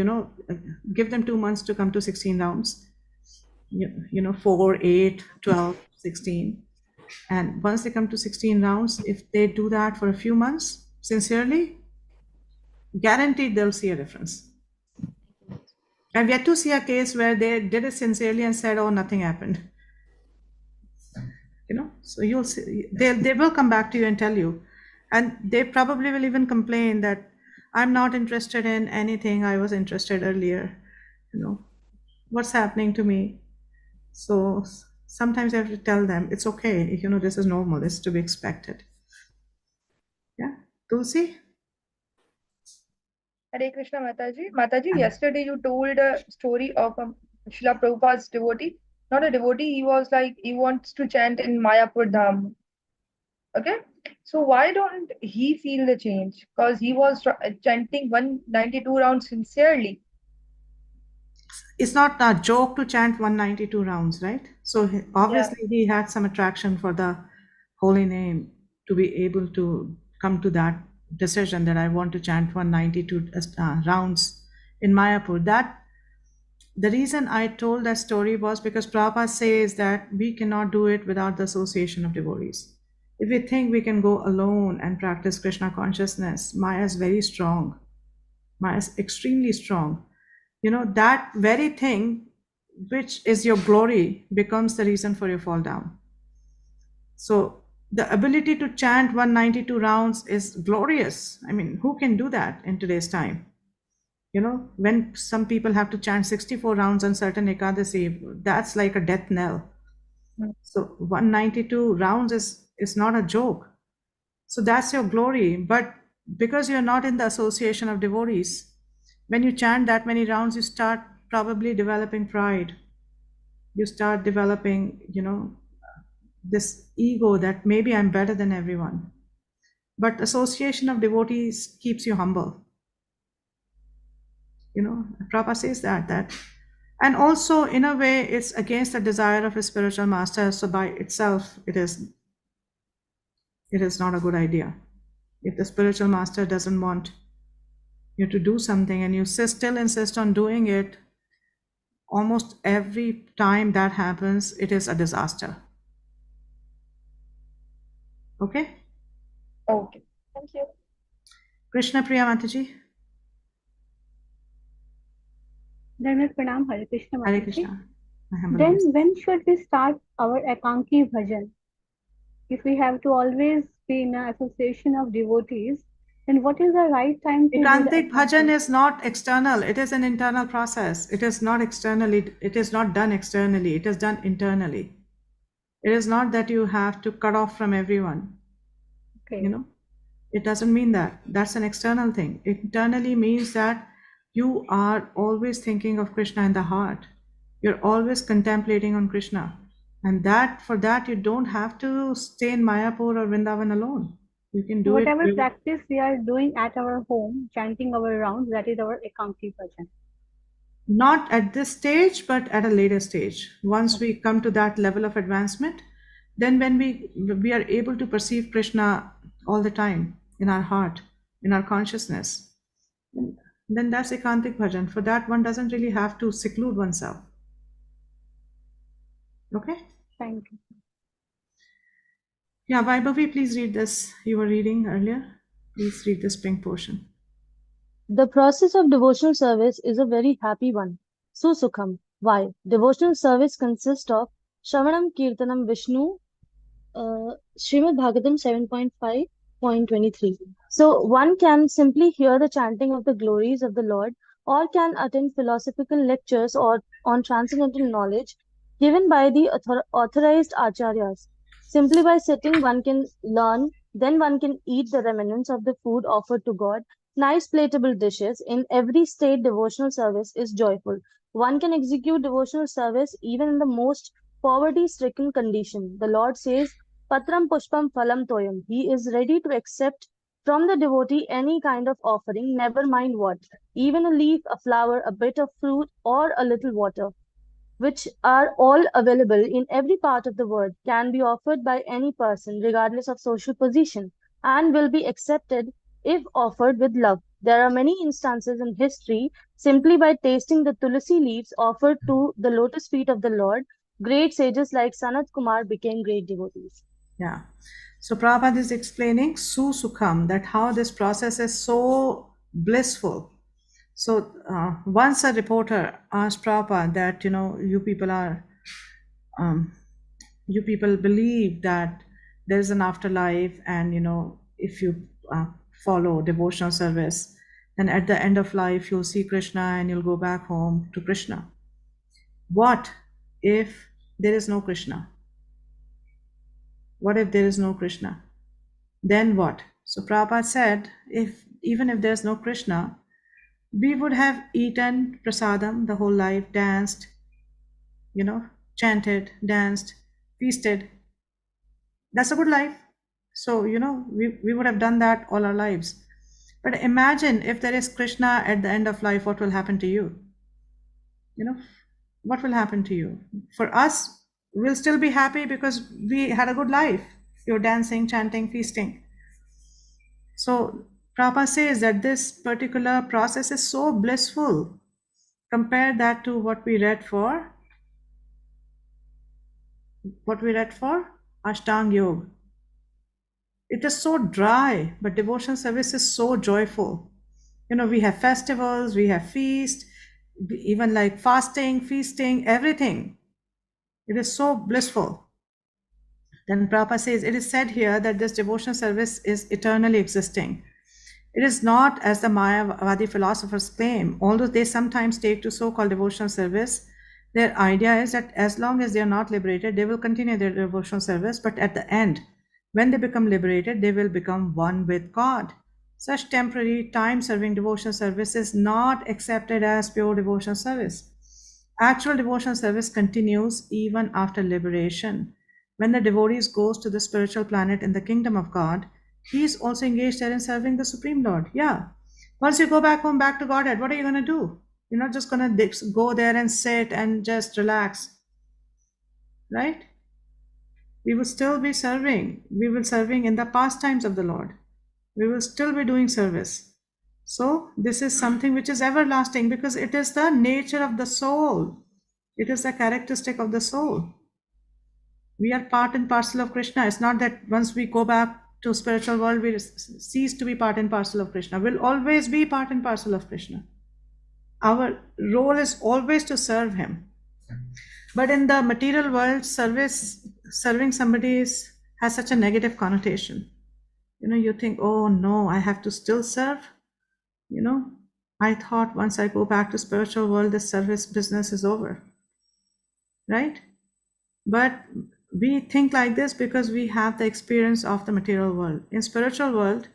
give them 2 months to come to 16 rounds. 4, 8, 12, 16. And once they come to 16 rounds, if they do that for a few months, sincerely, guaranteed they'll see a difference. I've yet to see a case where they did it sincerely and said, oh, nothing happened. So you'll see, they will come back to you and tell you. And they probably will even complain that I'm not interested in anything I was interested earlier. What's happening to me? So sometimes I have to tell them, it's okay, this is normal, this is to be expected. Yeah, Tulsi? Hare Krishna Mataji. Mataji, yesterday you told a story of Srila Prabhupada's devotee. Not a devotee, he wants to chant in Mayapur Dham. Okay? So why don't he feel the change? Because he was chanting 192 rounds sincerely. It's not a joke to chant 192 rounds, right? So obviously he had some attraction for the holy name to be able to come to that decision that I want to chant 192 rounds in Mayapur. The reason I told that story was because Prabhupada says that we cannot do it without the association of devotees. If we think we can go alone and practice Krishna consciousness, Maya is very strong. Maya is extremely strong. That very thing, which is your glory, becomes the reason for your fall down. So the ability to chant 192 rounds is glorious. I mean, who can do that in today's time? When some people have to chant 64 rounds on certain Ekadasi, that's like a death knell. So 192 rounds is not a joke. So that's your glory. But because you're not in the association of devotees, when you chant that many rounds, you start probably developing pride. You start developing, this ego that maybe I'm better than everyone. But association of devotees keeps you humble. Prabhupada says that. And also, in a way, it's against the desire of a spiritual master. So by itself, it is not a good idea. If the spiritual master doesn't want you to do something and you still insist on doing it, almost every time that happens, it is a disaster. Okay? Okay. Thank you. Krishna Priya Mataji. Dharma Pranam, Hare Krishna Hare Mataji. Krishna. My humble Then obeisance. when should we start our Ekanki Bhajan? If we have to always be in an association of devotees, then what is the right time to do the Ekantik bhajan Ekanki? is not external. It is an internal process. It is not externally. It is not done externally. It is done internally. It is not that you have to cut off from everyone. Okay. It doesn't mean that. That's an external thing. Internally means that you are always thinking of Krishna in the heart. You're always contemplating on Krishna. And for that, you don't have to stay in Mayapur or Vrindavan alone. You can do it Whatever with practice we are doing at our home, chanting our rounds, that is our Ekanki Bhajan. not at this stage, but at a later stage. Once we come to that level of advancement, then when we are able to perceive Krishna all the time in our heart, in our consciousness, then that's ekantik bhajan. For that, one doesn't really have to seclude oneself. Okay? Thank you. Yeah, Vaibhavi, please read this. You were reading earlier. Please read the spring portion. The process of devotional service is a very happy one. Susukham. Why? Devotional service consists of Shravanam Kirtanam Vishnu, Srimad Bhagavatam 7.5.23. So one can simply hear the chanting of the glories of the Lord, or can attend philosophical lectures or on transcendental knowledge given by the authorized acharyas. Simply by sitting, one can learn, then one can eat the remnants of the food offered to God. Nice plateable dishes. In every state, devotional service is joyful. One can execute devotional service even in the most poverty-stricken condition. The Lord says, Patram Pushpam Phalam Toyam. He is ready to accept from the devotee any kind of offering, never mind what, even a leaf, a flower, a bit of fruit, or a little water, which are all available in every part of the world, can be offered by any person, regardless of social position, and will be accepted if offered with love. There are many instances in history simply by tasting the tulsi leaves offered to the lotus feet of the Lord, great sages like Sanat Kumar became great devotees. Yeah. So Prabhupada is explaining Susukham, that how this process is so blissful. So once a reporter asked Prabhupada that, you people believe that there is an afterlife, and, if you follow devotional service, then at the end of life, you'll see Krishna and you'll go back home to Krishna. What if there is no Krishna? What if there is no Krishna? Then what? So Prabhupada said, even if there's no Krishna, we would have eaten prasadam the whole life, danced, chanted, danced, feasted. That's a good life. So, we would have done that all our lives. But imagine if there is Krishna at the end of life, what will happen to you? What will happen to you? For us, we'll still be happy because we had a good life. You're dancing, chanting, feasting. So Prabhupada says that this particular process is so blissful. Compare that to what we read for Ashtang Yoga. It is so dry, but devotion service is so joyful. We have festivals, we have feast, even like fasting, feasting, everything. It is so blissful. Then Prabhupada says, it is said here that this devotion service is eternally existing. It is not as the Mayavadi philosophers claim, although they sometimes take to so-called devotional service Their idea is that as long as they are not liberated, they will continue their devotional service, but at the end, when they become liberated, they will become one with God. Such temporary, time serving devotional service is not accepted as pure devotional service. Actual devotional service continues even after liberation. When the devotee goes to the spiritual planet in the kingdom of God, he is also engaged there in serving the Supreme Lord. Yeah. Once you go back home, back to Godhead, what are you going to do? You're not just going to go there and sit and just relax, right? We will still be serving. We will serving in the pastimes of the Lord. We will still be doing service. So this is something which is everlasting because it is the nature of the soul. It is the characteristic of the soul. We are part and parcel of Krishna. It's not that once we go back to spiritual world, we cease to be part and parcel of Krishna. We'll always be part and parcel of Krishna. Our role is always to serve him. But in the material world, serving somebody has such a negative connotation. You think, oh no, I have to still serve. I thought once I go back to spiritual world, the service business is over, right? But we think like this because we have the experience of the material world. In spiritual world,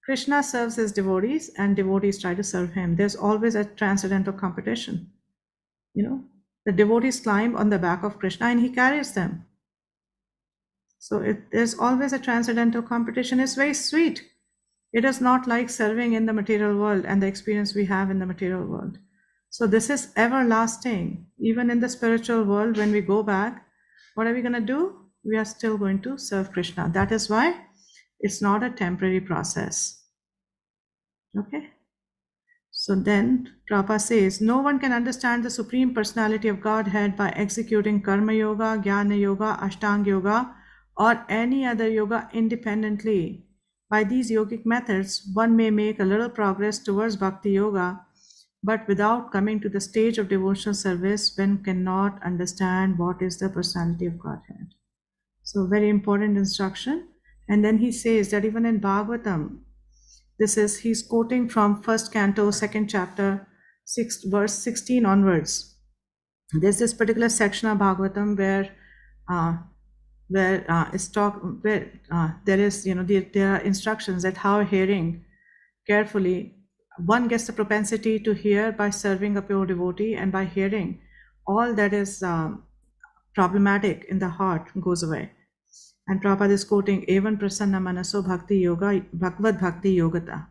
Krishna serves his devotees and devotees try to serve him. There's always a transcendental competition. The devotees climb on the back of Krishna and he carries them. So there's always a transcendental competition. It's very sweet. It is not like serving in the material world and the experience we have in the material world. So this is everlasting. Even in the spiritual world, when we go back, what are we going to do? We are still going to serve Krishna. That is why it's not a temporary process. Okay? So then Prabhupada says, no one can understand the Supreme Personality of Godhead by executing Karma Yoga, Jnana Yoga, Ashtanga Yoga, or any other yoga independently. By these yogic methods, one may make a little progress towards Bhakti Yoga, but without coming to the stage of devotional service, one cannot understand what is the personality of Godhead. So very important instruction. And then he says that even in Bhagavatam, he's quoting from first canto, second chapter, verse 16 onwards. There's this particular section of Bhagavatam where there are instructions that how hearing carefully, one gets the propensity to hear by serving a pure devotee, and by hearing, all that is problematic in the heart goes away. And Prabhupada is quoting, Evan prasanna manaso bhakti yoga, bhagavad bhakti yogata.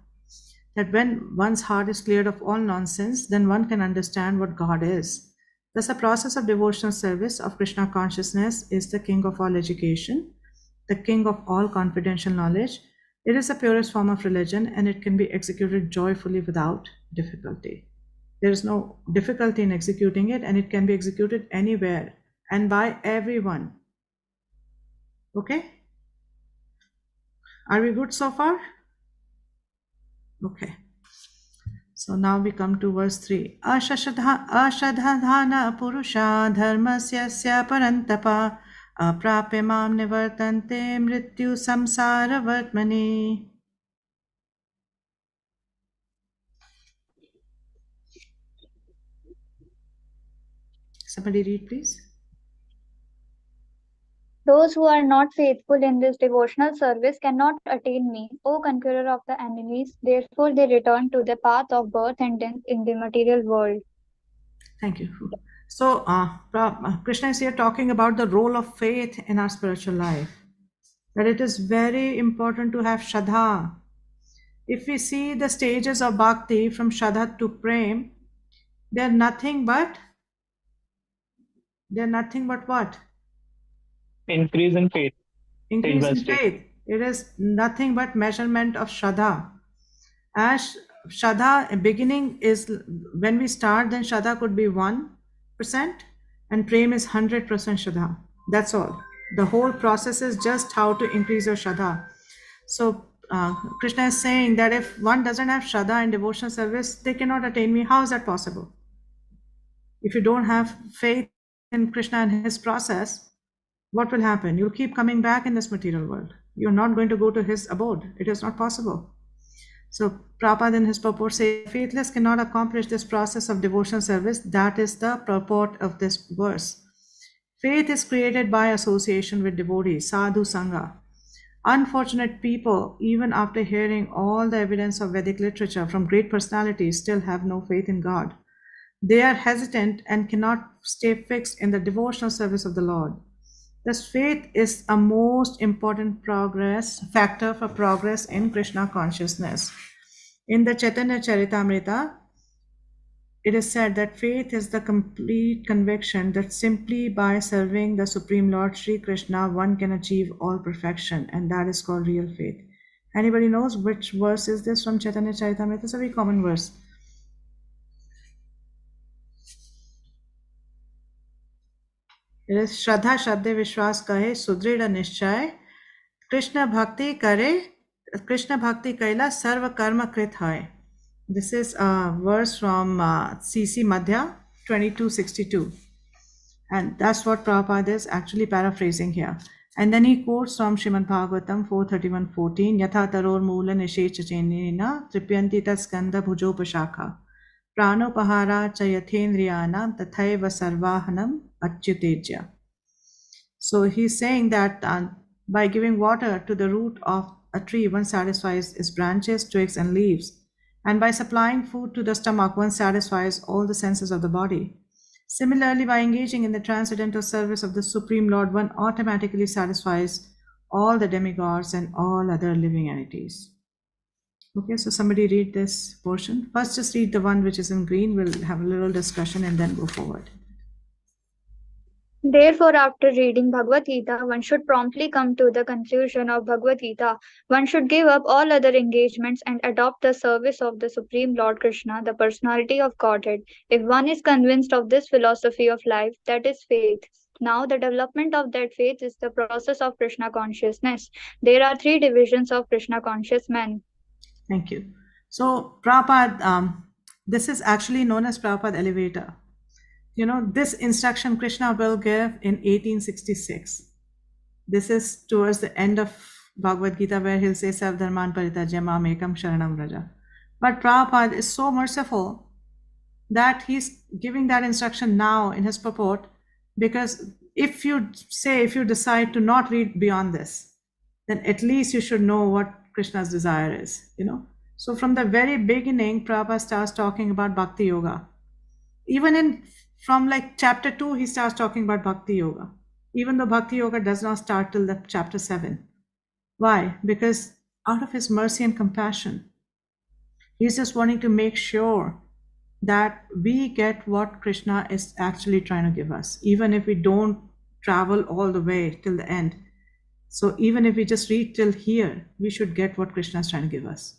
That when one's heart is cleared of all nonsense, then one can understand what God is. Thus, the process of devotional service of Krishna consciousness is the king of all education, the king of all confidential knowledge. It is the purest form of religion and it can be executed joyfully without difficulty. There is no difficulty in executing it, and it can be executed anywhere and by everyone. Okay? Are we good so far? Okay. So now we come to verse 3. Ashadhana purusha dharmasya parantapa aprapya mam nivartante mrityu samsara vartmani. Somebody read, please. Those who are not faithful in this devotional service cannot attain me, O conqueror of the enemies. Therefore, they return to the path of birth and death in the material world. Thank you. So, Krishna is here talking about the role of faith in our spiritual life. That it is very important to have Shraddha. If we see the stages of Bhakti from Shraddha to Prem, they're nothing but what? Increase in faith. Increase by in stage. faith. It is nothing but measurement of Shraddha. As Shraddha, beginning is when we start, then Shraddha could be 1%, and Prem is 100% Shraddha. That's all. The whole process is just how to increase your Shraddha. So Krishna is saying that if one doesn't have Shraddha in devotional service, they cannot attain me. How is that possible? If you don't have faith in Krishna and his process, what will happen? You'll keep coming back in this material world. You're not going to go to his abode. It is not possible. So Prabhupada in his purport says, faithless cannot accomplish this process of devotional service. That is the purport of this verse. Faith is created by association with devotees, sadhu sangha. Unfortunate people, even after hearing all the evidence of Vedic literature from great personalities, still have no faith in God. They are hesitant and cannot stay fixed in the devotional service of the Lord. Thus, faith is a most important factor for progress in Krishna consciousness. In the Chaitanya Charitamrita, it is said that faith is the complete conviction that simply by serving the Supreme Lord Sri Krishna one can achieve all perfection, and that is called real faith. Anybody knows which verse is this from Chaitanya Charitamrita? It's a very common verse. It is Shraddha Shraddha Vishwas Kahe Sudrida Nishchay Krishna Bhakti Kare Krishna Bhakti Kaila Sarva Karma Krit Hai. This is a verse from CC Madhya 2262. And that's what Prabhupada is actually paraphrasing here. And then he quotes from Srimad Bhagavatam 4:31-14, Yatha taror moola nishecha chenena tripyanti tat skanda bhujopashakha pranopahara cha yathendriyana tathaiva sarvahanam achyutejya. So he's saying that by giving water to the root of a tree, one satisfies its branches, twigs, and leaves. And by supplying food to the stomach, one satisfies all the senses of the body. Similarly, by engaging in the transcendental service of the Supreme Lord, one automatically satisfies all the demigods and all other living entities. Okay, so somebody read this portion. First, just read the one which is in green. We'll have a little discussion and then go forward. Therefore, after reading Bhagavad Gita, one should promptly come to the conclusion of Bhagavad Gita. One should give up all other engagements and adopt the service of the Supreme Lord Krishna, the personality of Godhead. If one is convinced of this philosophy of life, that is faith. Now, the development of that faith is the process of Krishna consciousness. There are three divisions of Krishna conscious men. Thank you. So, Prabhupada, this is actually known as Prabhupada elevator. You know, this instruction Krishna will give in 1866. This is towards the end of Bhagavad Gita where he'll say Sav Dharman Paritajya Mam Ekam Sharanam Vraja. But Prabhupada is so merciful that he's giving that instruction now in his purport, because if you decide to not read beyond this, then at least you should know what Krishna's desire is, you know. So from the very beginning, Prabhupada starts talking about Bhakti Yoga. Even from like chapter 2, he starts talking about Bhakti Yoga, even though Bhakti Yoga does not start till the chapter 7. Why? Because out of his mercy and compassion, he's just wanting to make sure that we get what Krishna is actually trying to give us, even if we don't travel all the way till the end. So even if we just read till here, we should get what Krishna is trying to give us.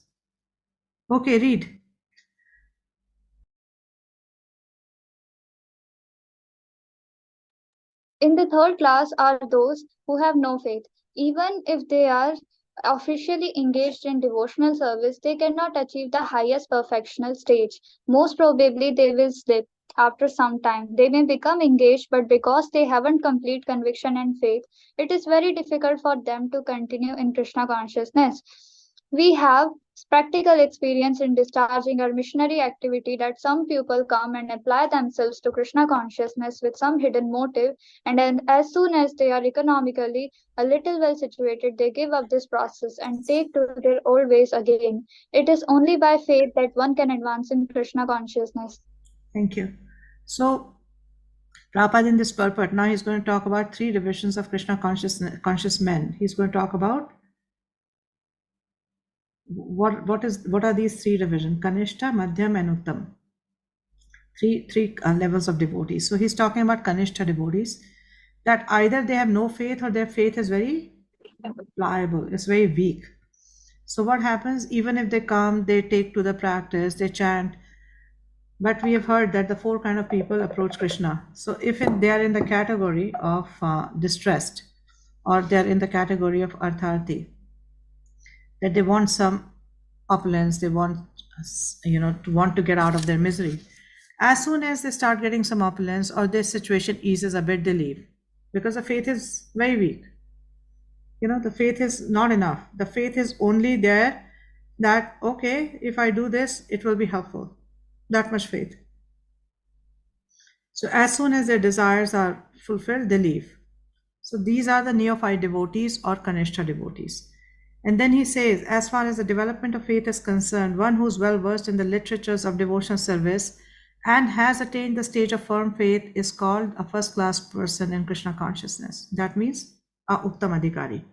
Okay, read. In the third class are those who have no faith. Even if they are officially engaged in devotional service, they cannot achieve the highest perfectional stage. Most probably, they will slip after some time. They may become engaged, but because they haven't complete conviction and faith, it is very difficult for them to continue in Krishna consciousness. We have practical experience in discharging our missionary activity that some people come and apply themselves to Krishna consciousness with some hidden motive, and then as soon as they are economically a little well situated, they give up this process and take to their old ways again. It is only by faith that one can advance in Krishna consciousness. Thank you. So, Prabhupada in this purport, now he's going to talk about three divisions of Krishna conscious men. He's going to talk about what are these three divisions? Kanishta, Madhyam, and Uttam. Three levels of devotees. So he's talking about Kanishta devotees, that either they have no faith or their faith is very pliable, it's very weak. So what happens, even if they come, they take to the practice, they chant, but we have heard that the four kind of people approach Krishna. So if they are in the category of distressed, or they are in the category of artharthi, that they want some opulence, they want to get out of their misery. As soon as they start getting some opulence or their situation eases a bit, they leave, because the faith is very weak. The faith is not enough. The faith is only there that, okay, if I do this, it will be helpful. That much faith. So as soon as their desires are fulfilled, they leave. So these are the neophyte devotees or Kanishta devotees. And then he says, as far as the development of faith is concerned, one who is well versed in the literatures of devotional service and has attained the stage of firm faith is called a first class person in Krishna consciousness. That means a Uttam Adhikari.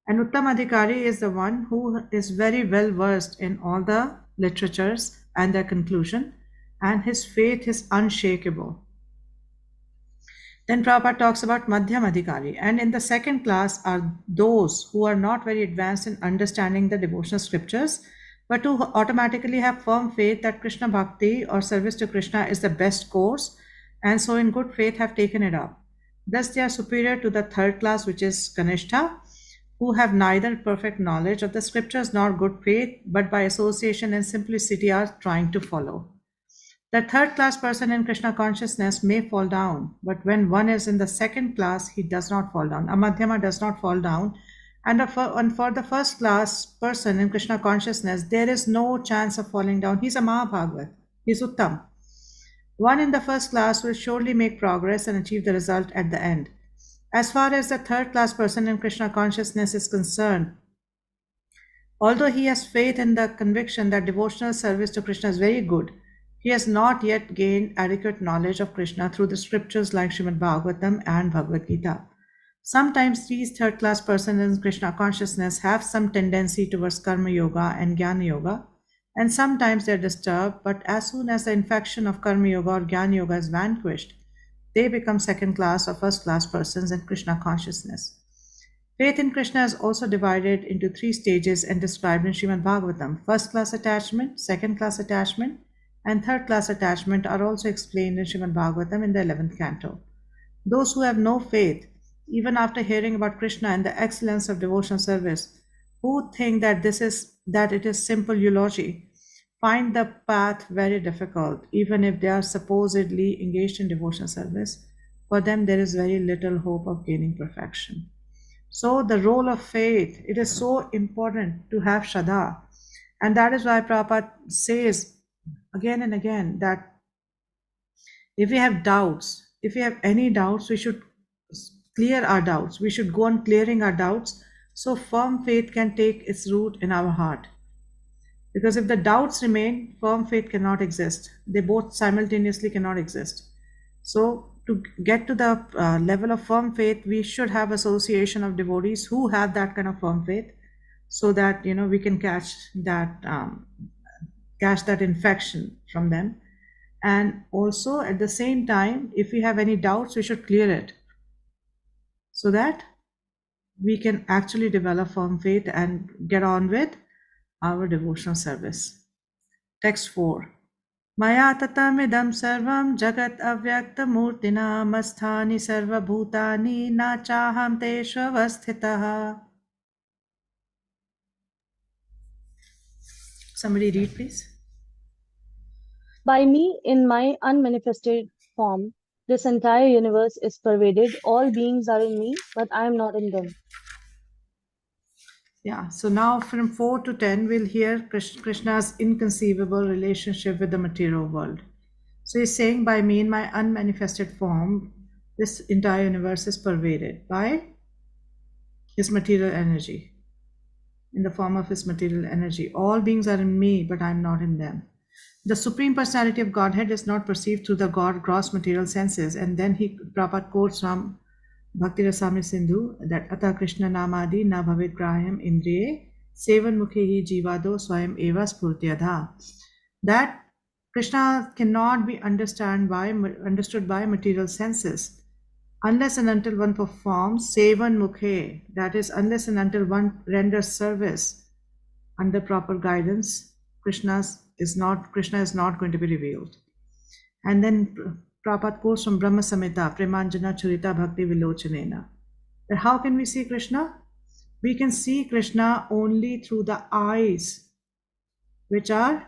And Uttam Adhikari is the one who is very well versed in all the literatures and their conclusion, and his faith is unshakable. Then Prabhupada talks about Madhyam Adhikari, and in the second class are those who are not very advanced in understanding the devotional scriptures, but who automatically have firm faith that Krishna Bhakti or service to Krishna is the best course, and so in good faith have taken it up. Thus they are superior to the third class, which is Kanishta, who have neither perfect knowledge of the scriptures nor good faith, but by association and simplicity are trying to follow. The third class person in Krishna consciousness may fall down, but when one is in the second class, he does not fall down. A Madhyama does not fall down. And for the first class person in Krishna consciousness, there is no chance of falling down. He's a Mahabhagavat. He's Uttam. One in the first class will surely make progress and achieve the result at the end. As far as the third class person in Krishna consciousness is concerned, although he has faith in the conviction that devotional service to Krishna is very good, he has not yet gained adequate knowledge of Krishna through the scriptures like Srimad Bhagavatam and Bhagavad Gita. Sometimes these third class persons in Krishna consciousness have some tendency towards Karma Yoga and Jnana Yoga, and sometimes they are disturbed, but as soon as the infection of Karma Yoga or Jnana Yoga is vanquished, they become second class or first class persons in Krishna consciousness. Faith in Krishna is also divided into three stages and described in Srimad Bhagavatam. First class attachment, second class attachment, and third class attachment are also explained in Srimad Bhagavatam in the 11th canto. Those who have no faith, even after hearing about Krishna and the excellence of devotional service, who think that it is simple eulogy, find the path very difficult, even if they are supposedly engaged in devotional service. For them, there is very little hope of gaining perfection. So the role of faith, it is so important to have Shraddha. And that is why Prabhupada says again and again that if we have doubts, if we have any doubts, we should clear our doubts. We should go on clearing our doubts so firm faith can take its root in our heart. Because if the doubts remain, firm faith cannot exist. They both simultaneously cannot exist. So to get to the level of firm faith, we should have association of devotees who have that kind of firm faith, so that we can catch that infection from them. And also at the same time, if we have any doubts, we should clear it, so that we can actually develop firm faith and get on with our devotional service. Text 4. Maya tatamidam sarvam jagat avyakta murtina masthani sarva bhutani na chaham teshvavasthitaha. Somebody read, please. By me, in my unmanifested form, this entire universe is pervaded. All beings are in me, but I am not in them. Yeah, so now from 4 to 10, we'll hear Krishna's inconceivable relationship with the material world. So he's saying, by me in my unmanifested form, this entire universe is pervaded by his material energy, in the form of his material energy. All beings are in me, but I'm not in them. The Supreme Personality of Godhead is not perceived through the gross material senses. And then Prabhupada quotes from Bhakti Rasamrita Sindhu that Ata Krishna Namadi na bhavet graham indriye sevan mukhe jivado swayam eva spurtyadha. That Krishna cannot be understood by material senses unless and until one performs sevan mukhe, that is, unless and until one renders service under proper guidance, Krishna is not going to be revealed. And then Prabhupada quotes from Brahma Samhita, Premanjana Churita Bhakti Vilochanena. That how can we see Krishna? We can see Krishna only through the eyes, which are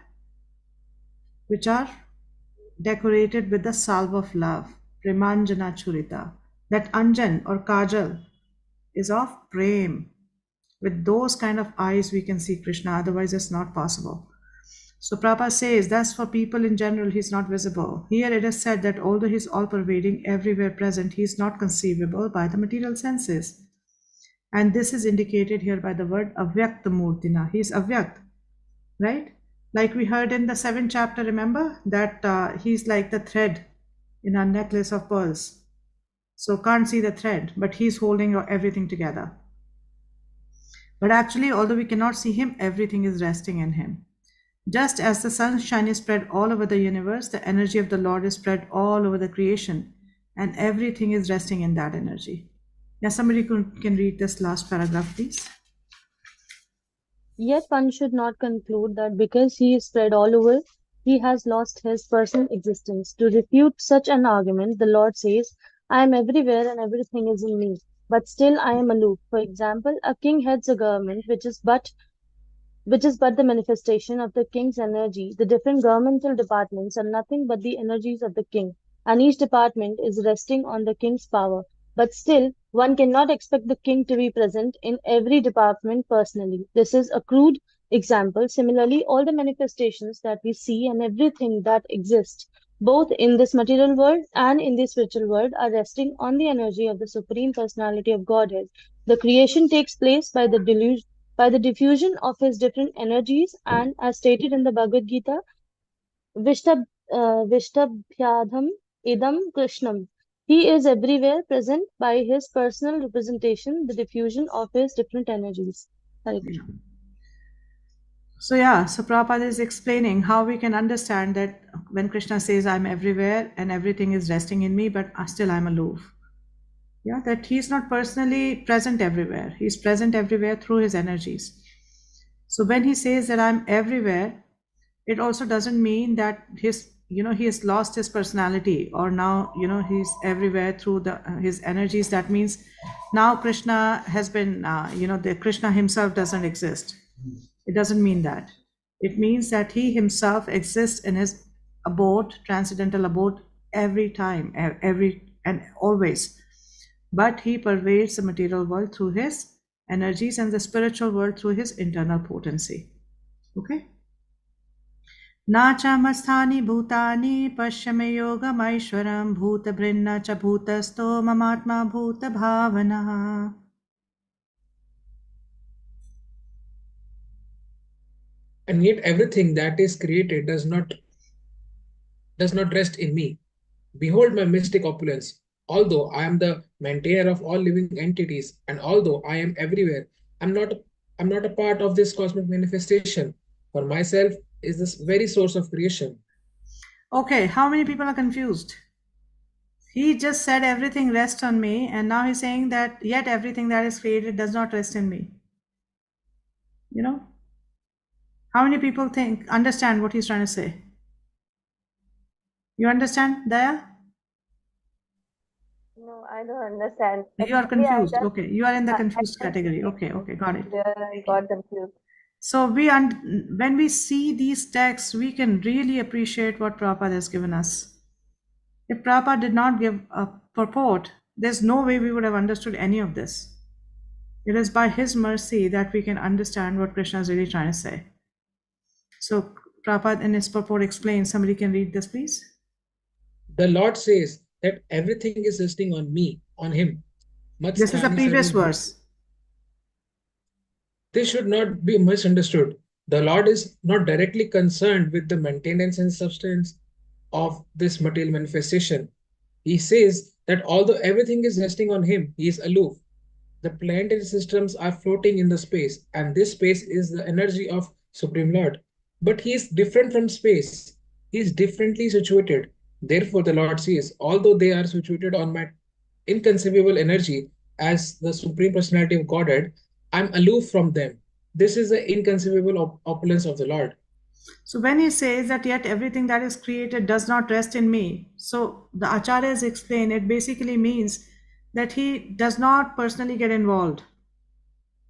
decorated with the salve of love, Premanjana Churita. That Anjan or Kajal is of Prem, With those kind of eyes, we can see Krishna. Otherwise, it's not possible. So Prabhupada says that's for people in general, he's not visible. Here it is said that although he's all pervading, everywhere present, he is not conceivable by the material senses. And this is indicated here by the word avyakta murtina. He's avyakt, right? Like we heard in the 7th chapter, remember that he's like the thread in a necklace of pearls. So can't see the thread, but he's holding everything together. But actually, although we cannot see him, everything is resting in him. Just as the sunshine is spread all over the universe, the energy of the Lord is spread all over the creation, and everything is resting in that energy. Yeah, somebody can read this last paragraph, please. Yet one should not conclude that because he is spread all over, he has lost his personal existence. To refute such an argument, the Lord says, I am everywhere and everything is in me, but still I am aloof. For example, a king heads a government which is but the manifestation of the king's energy. The different governmental departments are nothing but the energies of the king, and each department is resting on the king's power. But still, one cannot expect the king to be present in every department personally. This is a crude example. Similarly, all the manifestations that we see and everything that exists, both in this material world and in the spiritual world, are resting on the energy of the Supreme Personality of Godhead. The creation takes place by the diffusion of his different energies, and as stated in the Bhagavad Gita, Vishtabhyadham idam Krishnam. He is everywhere present by his personal representation, the diffusion of his different energies. Hare Krishna. So Prabhupada is explaining how we can understand that when Krishna says, I'm everywhere and everything is resting in me, but still I'm aloof. Yeah, that he's not personally present everywhere. He's present everywhere through his energies. So when he says that I'm everywhere, it also doesn't mean that he has lost his personality, or now he's everywhere through his energies. That means now Krishna has been the Krishna himself doesn't exist. It doesn't mean that. It means that he himself exists in his abode, transcendental abode, every time, every and always. But he pervades the material world through his energies and the spiritual world through his internal potency. Okay? नाचामस्थानि भूतानि पश्यमे योगमैश्वरं भूतभृन्न च भूतस्थो ममात्मा भूतभावनः. And yet everything that is created does not rest in me. Behold my mystic opulence. Although I am the maintainer of all living entities, and although I am everywhere, I'm not a part of this cosmic manifestation. For myself is this very source of creation. Okay, how many people are confused? He just said everything rests on me, and now he's saying that yet everything that is created does not rest in me. How many people understand what he's trying to say? You understand, Daya? No, I don't understand. You are Actually, confused. Okay, you are in the I confused just category. Okay, got it. I got confused. So when we see these texts, we can really appreciate what Prabhupada has given us. If Prabhupada did not give a purport, there's no way we would have understood any of this. It is by his mercy that we can understand what Krishna is really trying to say. So Prabhupada in his purport explains, somebody can read this, please. The Lord says that everything is resting on me, on him. This is the previous verse. This should not be misunderstood. The Lord is not directly concerned with the maintenance and substance of this material manifestation. He says that although everything is resting on him, he is aloof. The planetary systems are floating in the space, and this space is the energy of Supreme Lord. But he is different from space. He is differently situated. Therefore, the Lord says, although they are situated on my inconceivable energy as the Supreme Personality of Godhead, I'm aloof from them. This is the inconceivable opulence of the Lord. So when he says that yet everything that is created does not rest in me, so the acharyas explain it basically means that he does not personally get involved.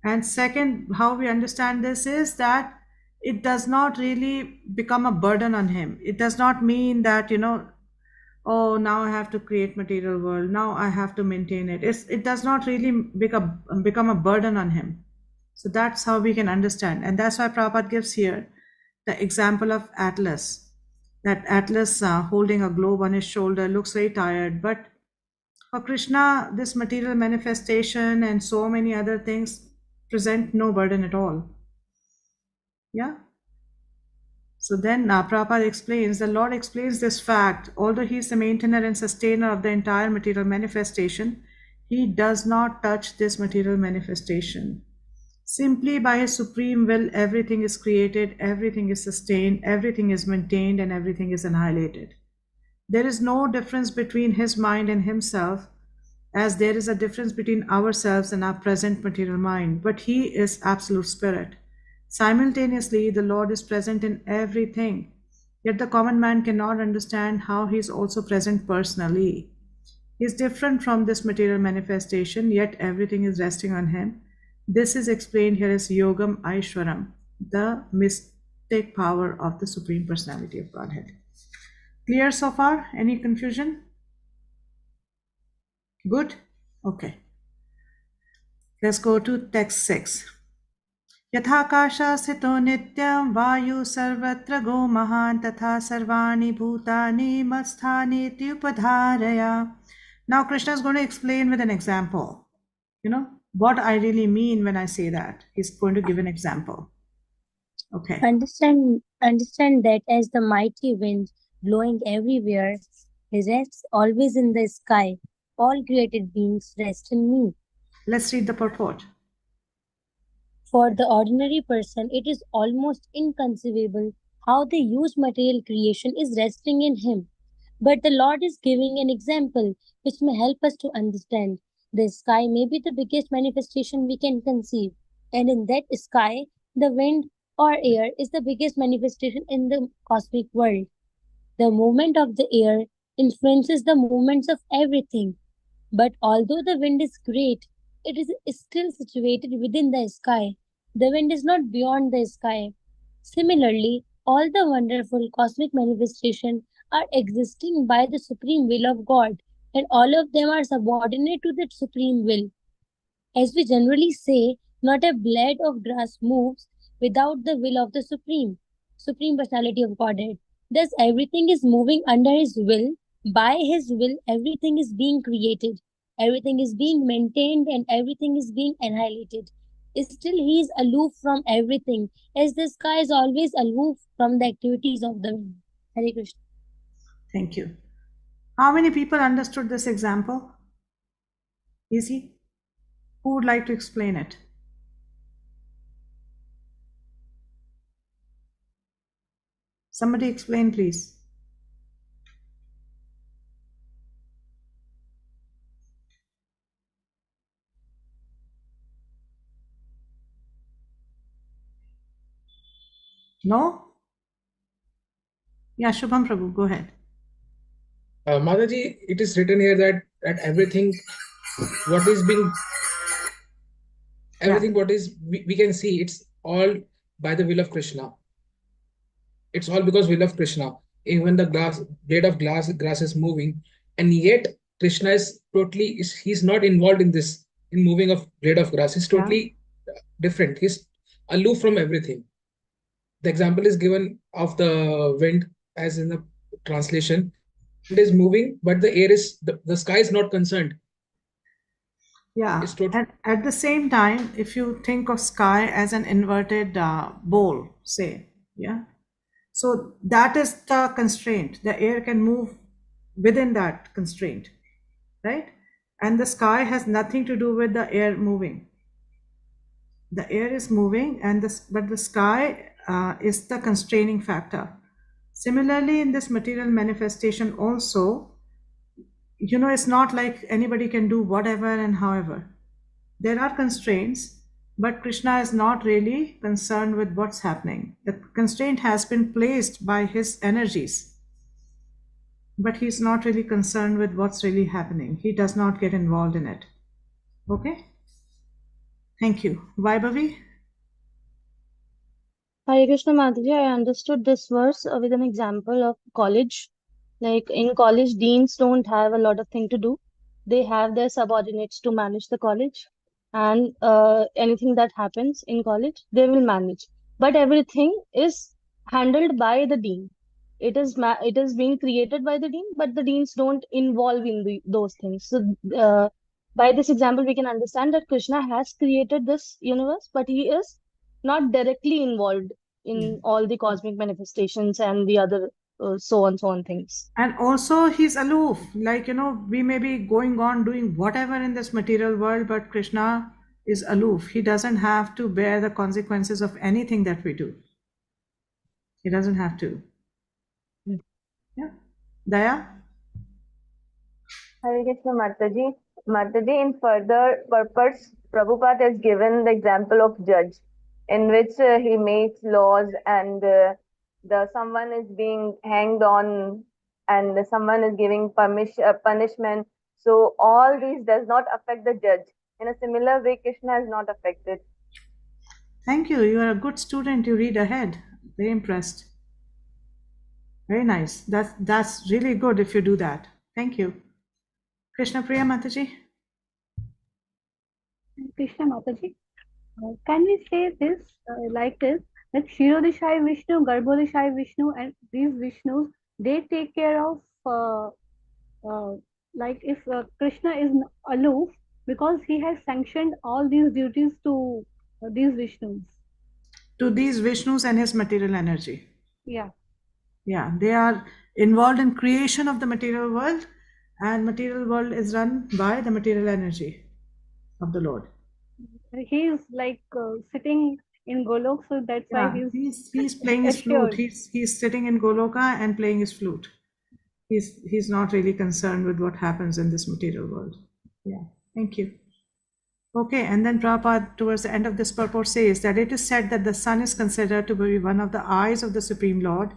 And second, how we understand this is that it does not really become a burden on him. It does not mean that, oh, now I have to create material world, now I have to maintain it. It does not really become a burden on him. So that's how we can understand. And that's why Prabhupada gives here the example of Atlas. That Atlas holding a globe on his shoulder looks very tired. But for Krishna, this material manifestation and so many other things present no burden at all. Yeah? So then Prabhupada explains, the Lord explains this fact, although he is the maintainer and sustainer of the entire material manifestation, he does not touch this material manifestation. Simply by his supreme will, everything is created, everything is sustained, everything is maintained, and everything is annihilated. There is no difference between his mind and himself, as there is a difference between ourselves and our present material mind, but he is absolute spirit. Simultaneously, the Lord is present in everything, yet the common man cannot understand how he is also present personally. He is different from this material manifestation, yet everything is resting on him. This is explained here as Yogam Aishwaram, the mystic power of the Supreme Personality of Godhead. Clear so far? Any confusion? Good? Okay. Let's go to text 6. यथाकाशा स्थितो नित्यं वायु सर्वत्र गो महान् तथा सर्वाणि भूतानि मत्स्थानीति उपधारया. Now Krishna is going to explain with an example. What I really mean when I say that. He's going to give an example. Okay. Understand that as the mighty wind blowing everywhere, he rests always in the sky. All created beings rest in me. Let's read the purport. For the ordinary person, it is almost inconceivable how the huge material creation is resting in him. But the Lord is giving an example which may help us to understand. The sky may be the biggest manifestation we can conceive, and in that sky, the wind or air is the biggest manifestation in the cosmic world. The movement of the air influences the movements of everything. But although the wind is great, it is still situated within the sky. The wind is not beyond the sky. Similarly, all the wonderful cosmic manifestations are existing by the supreme will of God, and all of them are subordinate to that supreme will. As we generally say, not a blade of grass moves without the will of the Supreme Personality of Godhead. Thus, everything is moving under His will. By His will, everything is being created, everything is being maintained, and everything is being annihilated. Still, He is aloof from everything, as the sky is always aloof from the activities of the wind. Hare Krishna. Thank you. How many people understood this example? Easy? Who would like to explain it? Somebody explain, please. No? Yeah, Shubham Prabhu, go ahead. Mataji, it is written here that everything what is being what is we can see, it's all by the will of Krishna. It's all because will of Krishna. Even the blade of grass is moving, and yet Krishna is he's not involved in this, in moving of blade of grass. He's totally different. He's aloof from everything. The example is given of the wind, as in the translation. The wind is moving, but the air is the sky is not concerned. Yeah, and at the same time, if you think of sky as an inverted bowl, say, yeah, so that is the constraint. The air can move within that constraint, right? And the sky has nothing to do with the air moving. The air is moving, but the sky is the constraining factor. Similarly, in this material manifestation also, it's not like anybody can do whatever and however. There are constraints, but Krishna is not really concerned with what's happening. The constraint has been placed by his energies, but he's not really concerned with what's really happening. He does not get involved in it. Okay? Thank you. Vaibhavi? Hare Krishna Mataji, I understood this verse with an example of college. Like in college, deans don't have a lot of thing to do. They have their subordinates to manage the college. and anything that happens in college, they will manage. But everything is handled by the dean. It is being created by the dean, but the deans don't involve in those things. So by this example, we can understand that Krishna has created this universe, but he is not directly involved in all the cosmic manifestations and the other so on things. And also, he's aloof. Like, we may be going on doing whatever in this material world, but Krishna is aloof. He doesn't have to bear the consequences of anything that we do. He doesn't have to. Yeah. Daya? Hare Krishna Mataji. Mataji, in further purpose, Prabhupada has given the example of judge, in which he makes laws and the someone is being hanged on and someone is giving punishment. So all these does not affect the judge. In a similar way, Krishna is not affected. Thank you. You are a good student. You read ahead. Very impressed. Very nice. That's really good if you do that. Thank you. Krishna Priya Mataji? Krishna Mataji. Can we say this like this, that Shirodishai Vishnu, Garbhodishai Vishnu, and these Vishnus, they take care of like if Krishna is aloof because he has sanctioned all these duties to these Vishnus. To these Vishnus and his material energy. Yeah. Yeah, they are involved in creation of the material world, and material world is run by the material energy of the Lord. He is like sitting in Golok, so that's why he's playing his flute. He's sitting in Goloka and playing his flute. He's not really concerned with what happens in this material world. Yeah, thank you. Okay, and then Prabhupada towards the end of this purport says that it is said that the sun is considered to be one of the eyes of the Supreme Lord,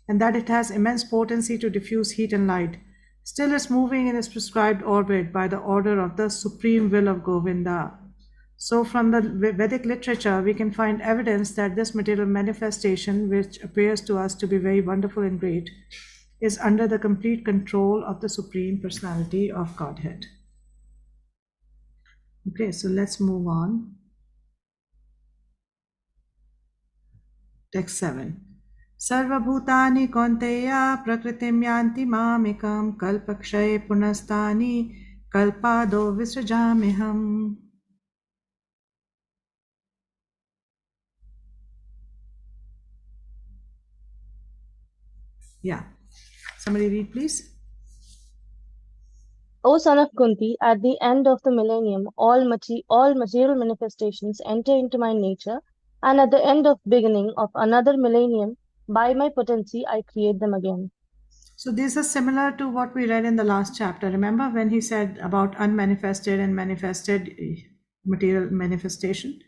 and that it has immense potency to diffuse heat and light. Still is moving in its prescribed orbit by the order of the supreme will of Govinda. So from the Vedic literature, we can find evidence that this material manifestation, which appears to us to be very wonderful and great, is under the complete control of the Supreme Personality of Godhead. Okay, so let's move on. Text 7. Sarvabhutani Kaunteya Prakritim Yanti Mamikam Kalpakshay Punastani Kalpado Visrajamiham. Yeah. Somebody read, please. O son of Kunti, at the end of the millennium, all material manifestations enter into my nature, and at the end of beginning of another millennium, by my potency, I create them again. So these are similar to what we read in the last chapter. Remember when he said about unmanifested and manifested material manifestation?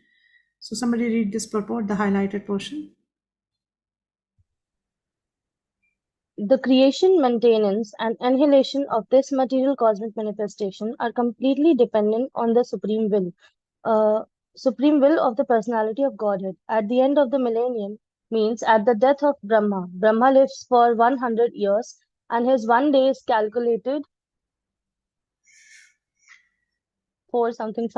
So somebody read this purport, the highlighted portion. The creation, maintenance, and annihilation of this material cosmic manifestation are completely dependent on the supreme will of the personality of Godhead. At the end of the millennium means at the death of Brahma. Brahma lives for 100 years, and his one day is calculated for something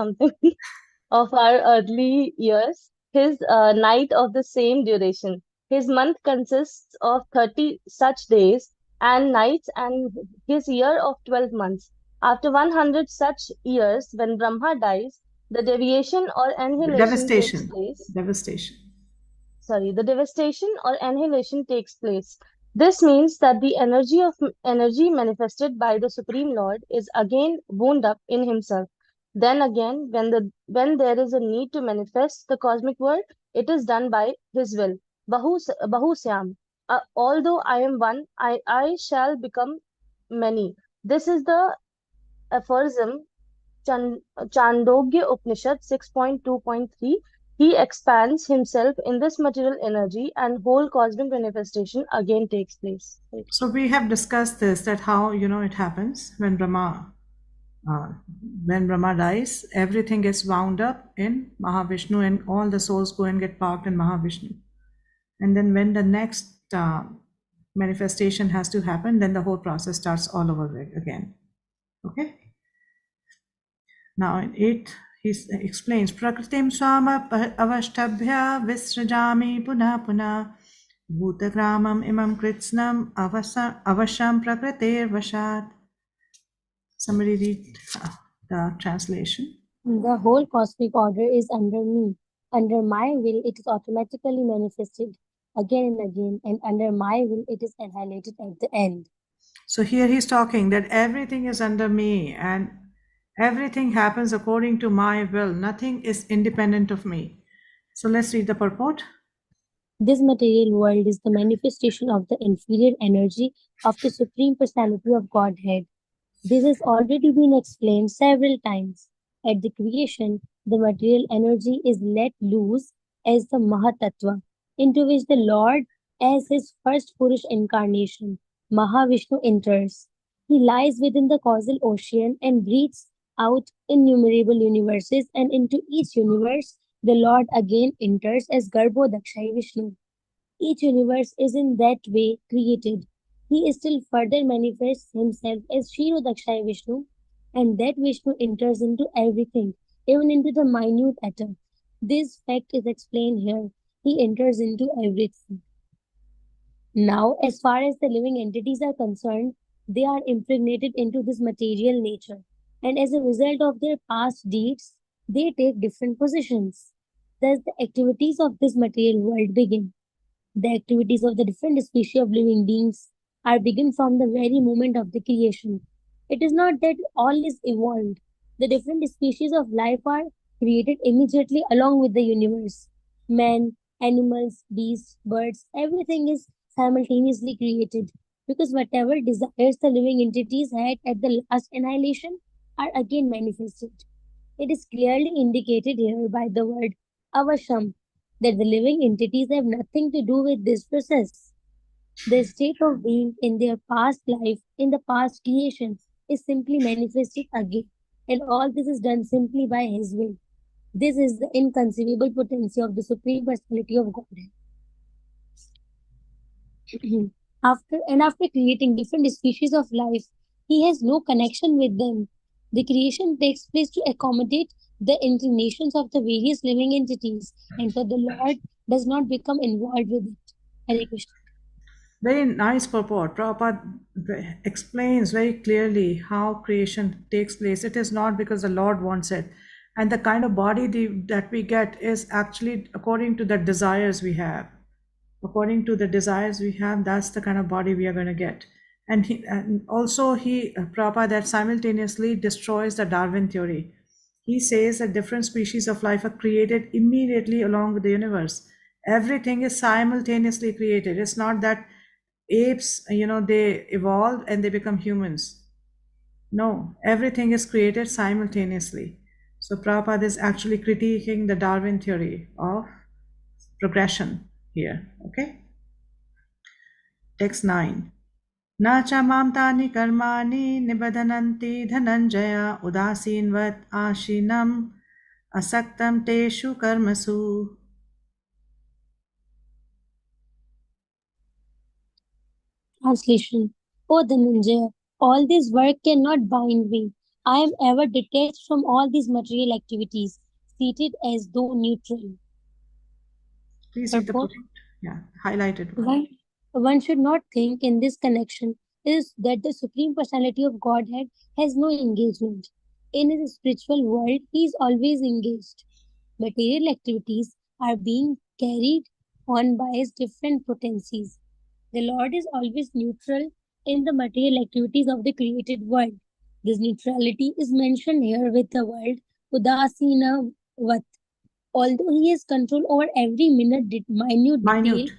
of our earthly years, his night of the same duration. His month consists of 30 such days and nights, and his year of 12 months. After 100 such years, when Brahma dies, the deviation or annihilation takes place. The devastation or annihilation takes place. This means that the energy manifested by the Supreme Lord is again wound up in himself. Then again, when there is a need to manifest the cosmic world, it is done by his will. Bahusyam. Although I am one, I shall become many. This is the aphorism Chandogya Upanishad 6.2.3. He expands himself in this material energy, and whole cosmic manifestation again takes place. So we have discussed this, that how it happens when Brahma dies, everything gets wound up in Mahavishnu, and all the souls go and get parked in Mahavishnu. And then when the next manifestation has to happen, then the whole process starts all over again. Okay. Now in 8, he explains, Prakritim swama avashtabhya visrajami puna puna bhutagramam imam kritsnam avasham prakritir vashat. Somebody read the translation. The whole cosmic order is under me. Under my will, it is automatically manifested again and again, and under my will, it is annihilated at the end. So here he's talking that everything is under me and everything happens according to my will. Nothing is independent of me. So let's read the purport. This material world is the manifestation of the inferior energy of the Supreme Personality of Godhead. This has already been explained several times. At the creation, the material energy is let loose as the Mahatattva, into which the Lord, as his first Purush incarnation, Mahavishnu, enters. He lies within the causal ocean and breathes out innumerable universes, and into each universe, the Lord again enters as Garbhodakshai Vishnu. Each universe is in that way created. He still further manifests himself as Kshirodakshaya Vishnu, and that Vishnu enters into everything, even into the minute atom. This fact is explained here. He enters into everything. Now, as far as the living entities are concerned, they are impregnated into this material nature, and as a result of their past deeds, they take different positions. Thus, the activities of this material world begin. The activities of the different species of living beings are begun from the very moment of the creation. It is not that all is evolved. The different species of life are created immediately along with the universe. Man, animals, beasts, birds, everything is simultaneously created because whatever desires the living entities had at the last annihilation are again manifested. It is clearly indicated here by the word avasham that the living entities have nothing to do with this process. The state of being in their past life, in the past creation, is simply manifested again, and all this is done simply by His will. This is the inconceivable potency of the Supreme Personality of Godhead. After creating different species of life, He has no connection with them. The creation takes place to accommodate the inclinations of the various living entities, and so the Lord does not become involved with it. Hare Krishna. Very nice purport. Prabhupada explains very clearly how creation takes place. It is not because the Lord wants it. And the kind of body that we get is actually according to the desires we have. According to the desires we have, that's the kind of body we are going to get. And also Prabhupada, that simultaneously destroys the Darwin theory. He says that different species of life are created immediately along with the universe. Everything is simultaneously created. It's not that apes, they evolve and they become humans. No, everything is created simultaneously. So Prabhupada is actually critiquing the Darwin theory of progression here. Okay? Text 9. न च मां तानि कर्माणि निबधनन्ति धनञ्जय उदासीनवत् आशीनम् असक्तं तेषु कर्मसु. Translation. O Dhananjaya, all this work cannot bind me. I am ever detached from all these material activities, seated as though neutral. Please read the Purport. purport. Yeah, highlighted one. One should not think in this connection is that the Supreme Personality of Godhead has no engagement. In his spiritual world, he is always engaged. Material activities are being carried on by his different potencies. The Lord is always neutral in the material activities of the created world. This neutrality is mentioned here with the word Udasina Vat. Although he has control over every minute Minute.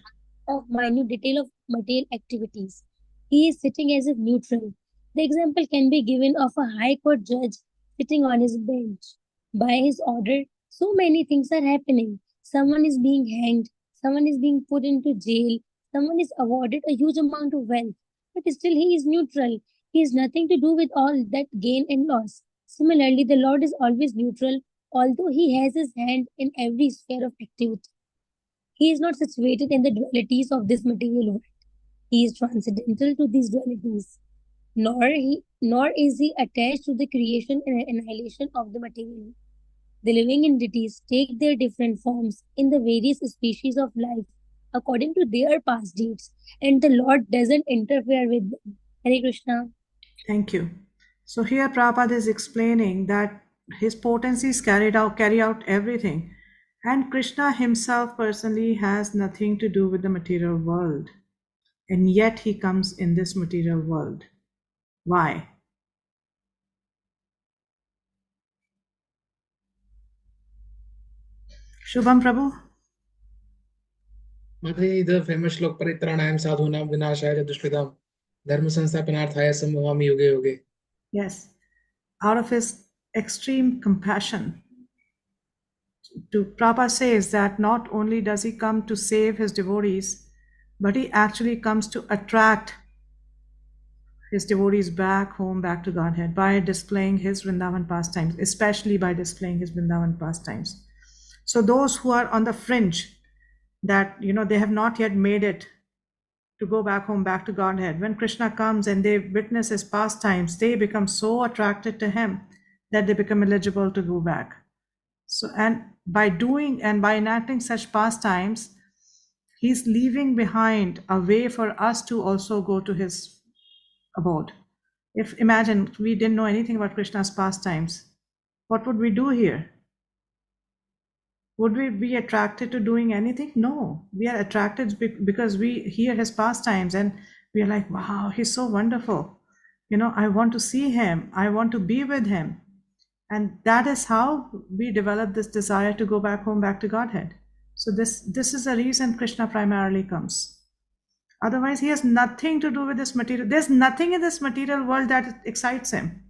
minute detail of material activities, he is sitting as if neutral. The example can be given of a high court judge sitting on his bench. By his order, so many things are happening. Someone is being hanged, someone is being put into jail, someone is awarded a huge amount of wealth, but still he is neutral. He has nothing to do with all that gain and loss. Similarly, the Lord is always neutral, although he has his hand in every sphere of activity. He is not situated in the dualities of this material world. He is transcendental to these dualities, nor is he attached to the creation and annihilation of the material. The living entities take their different forms in the various species of life according to their past deeds, and the Lord doesn't interfere with them. Hare Krishna. Thank you. So here Prabhupada is explaining that his potencies carry out everything. And Krishna himself personally has nothing to do with the material world. And yet he comes in this material world. Why? Shubham Prabhu? Mataji, the famous slok Paritranayam Sadhunam Vinashaya Dushkritam Dharma Sansthapanarthaya Sambhavami Yuge Yuge. Yes. Out of his extreme compassion, Prabhupada says that not only does he come to save his devotees, but he actually comes to attract his devotees back home, back to Godhead by displaying his Vrindavan pastimes, especially by displaying his Vrindavan pastimes. So those who are on the fringe, that they have not yet made it to go back home, back to Godhead, when Krishna comes and they witness his pastimes, they become so attracted to him that they become eligible to go back. So, and by doing and by enacting such pastimes, he's leaving behind a way for us to also go to his abode. If imagine we didn't know anything about Krishna's pastimes, what would we do here? Would we be attracted to doing anything? No, we are attracted because we hear his pastimes and we are like, wow, he's so wonderful. I want to see him. I want to be with him. And that is how we develop this desire to go back home, back to Godhead. So this is the reason Krishna primarily comes. Otherwise, he has nothing to do with this material. There's nothing in this material world that excites him.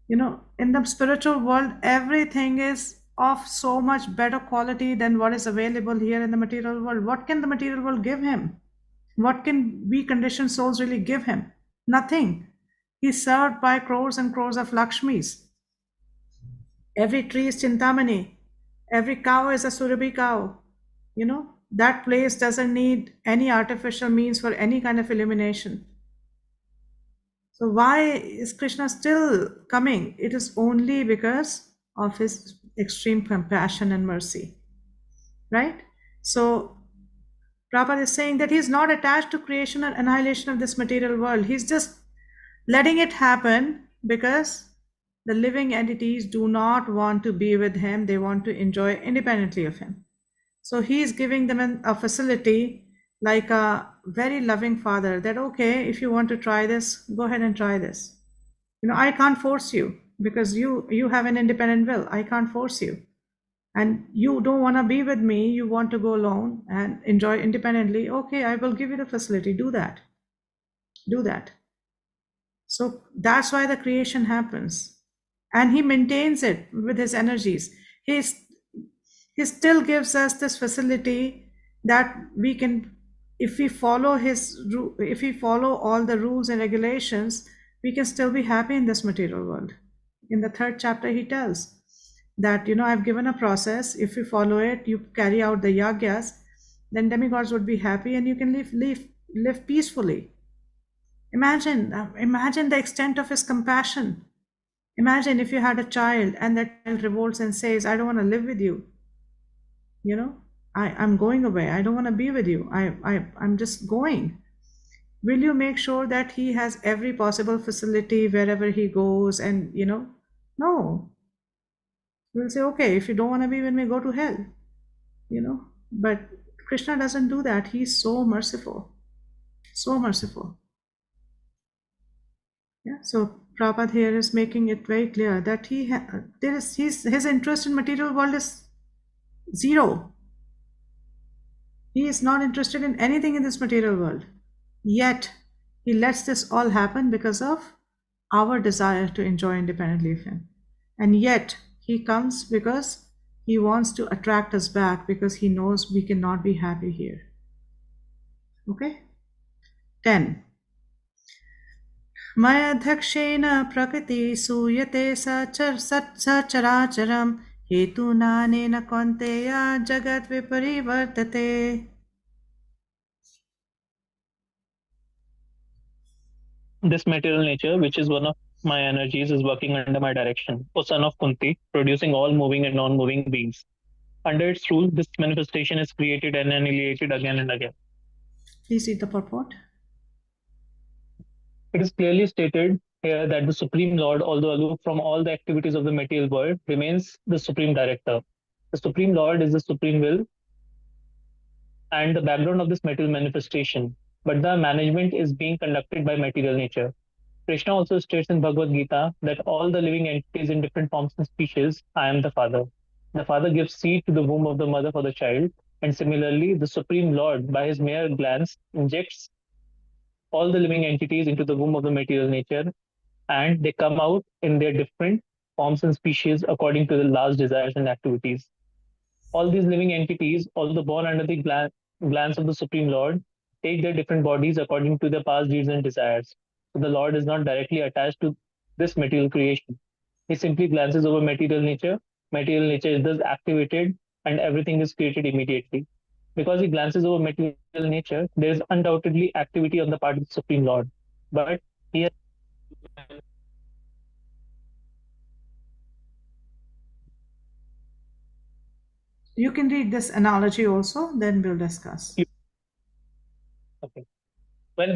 In the spiritual world, everything is of so much better quality than what is available here in the material world. What can the material world give him? What can we conditioned souls really give him? Nothing. He's served by crores and crores of Lakshmis. Every tree is Chintamani. Every cow is a Surabhi cow. That place doesn't need any artificial means for any kind of illumination. So why is Krishna still coming? It is only because of his extreme compassion and mercy. Right? So Prabhupada is saying that he's not attached to creation or annihilation of this material world. He's just letting it happen because the living entities do not want to be with him. They want to enjoy independently of him. So he is giving them a facility like a very loving father that, okay, if you want to try this, go ahead and try this. I can't force you because you have an independent will. I can't force you. And you don't want to be with me. You want to go alone and enjoy independently. Okay, I will give you the facility. Do that. Do that. So that's why the creation happens. And he maintains it with his energies. He still gives us this facility that we can, if we follow all the rules and regulations, we can still be happy in this material world. In the 3rd chapter, he tells that, I've given a process. If you follow it, you carry out the yagyas, then demigods would be happy and you can live peacefully. Imagine the extent of his compassion. Imagine if you had a child and that child revolts and says, I don't want to live with you. I'm going away. I don't want to be with you. I'm just going. Will you make sure that he has every possible facility wherever he goes? And, no. We'll say, okay, if you don't want to be with me, go to hell. But Krishna doesn't do that. He's so merciful. So merciful. Yeah. So Prabhupada here is making it very clear that his interest in material world is zero. He is not interested in anything in this material world. Yet, he lets this all happen because of our desire to enjoy independently of him. And yet, he comes because he wants to attract us back because he knows we cannot be happy here. Okay? 10. मयध्यक्षेण प्रकृति सूयते सचराचरं हेतुनानेन कौन्तेय जगत् विपरिवर्तते. This material nature, which is one of my energies is working under my direction, O son of Kunti, producing all moving and non-moving beings. Under its rule, this manifestation is created and annihilated again and again. Please read the purport. It is clearly stated here that the Supreme Lord, although aloof from all the activities of the material world, remains the Supreme Director. The Supreme Lord is the Supreme Will and the background of this material manifestation, but the management is being conducted by material nature. Krishna also states in Bhagavad Gita that all the living entities in different forms and species, I am the Father. The Father gives seed to the womb of the mother for the child, and similarly, the Supreme Lord, by his mere glance, injects all the living entities into the womb of the material nature, and they come out in their different forms and species according to the last desires and activities. All these living entities, although born under the glance of the Supreme Lord, take their different bodies according to their past deeds and desires. So the Lord is not directly attached to this material creation. He simply glances over material nature. Material nature is thus activated and everything is created immediately. Because he glances over material nature, there is undoubtedly activity on the part of the Supreme Lord. But he has You can read this analogy also, then we'll discuss. okay. When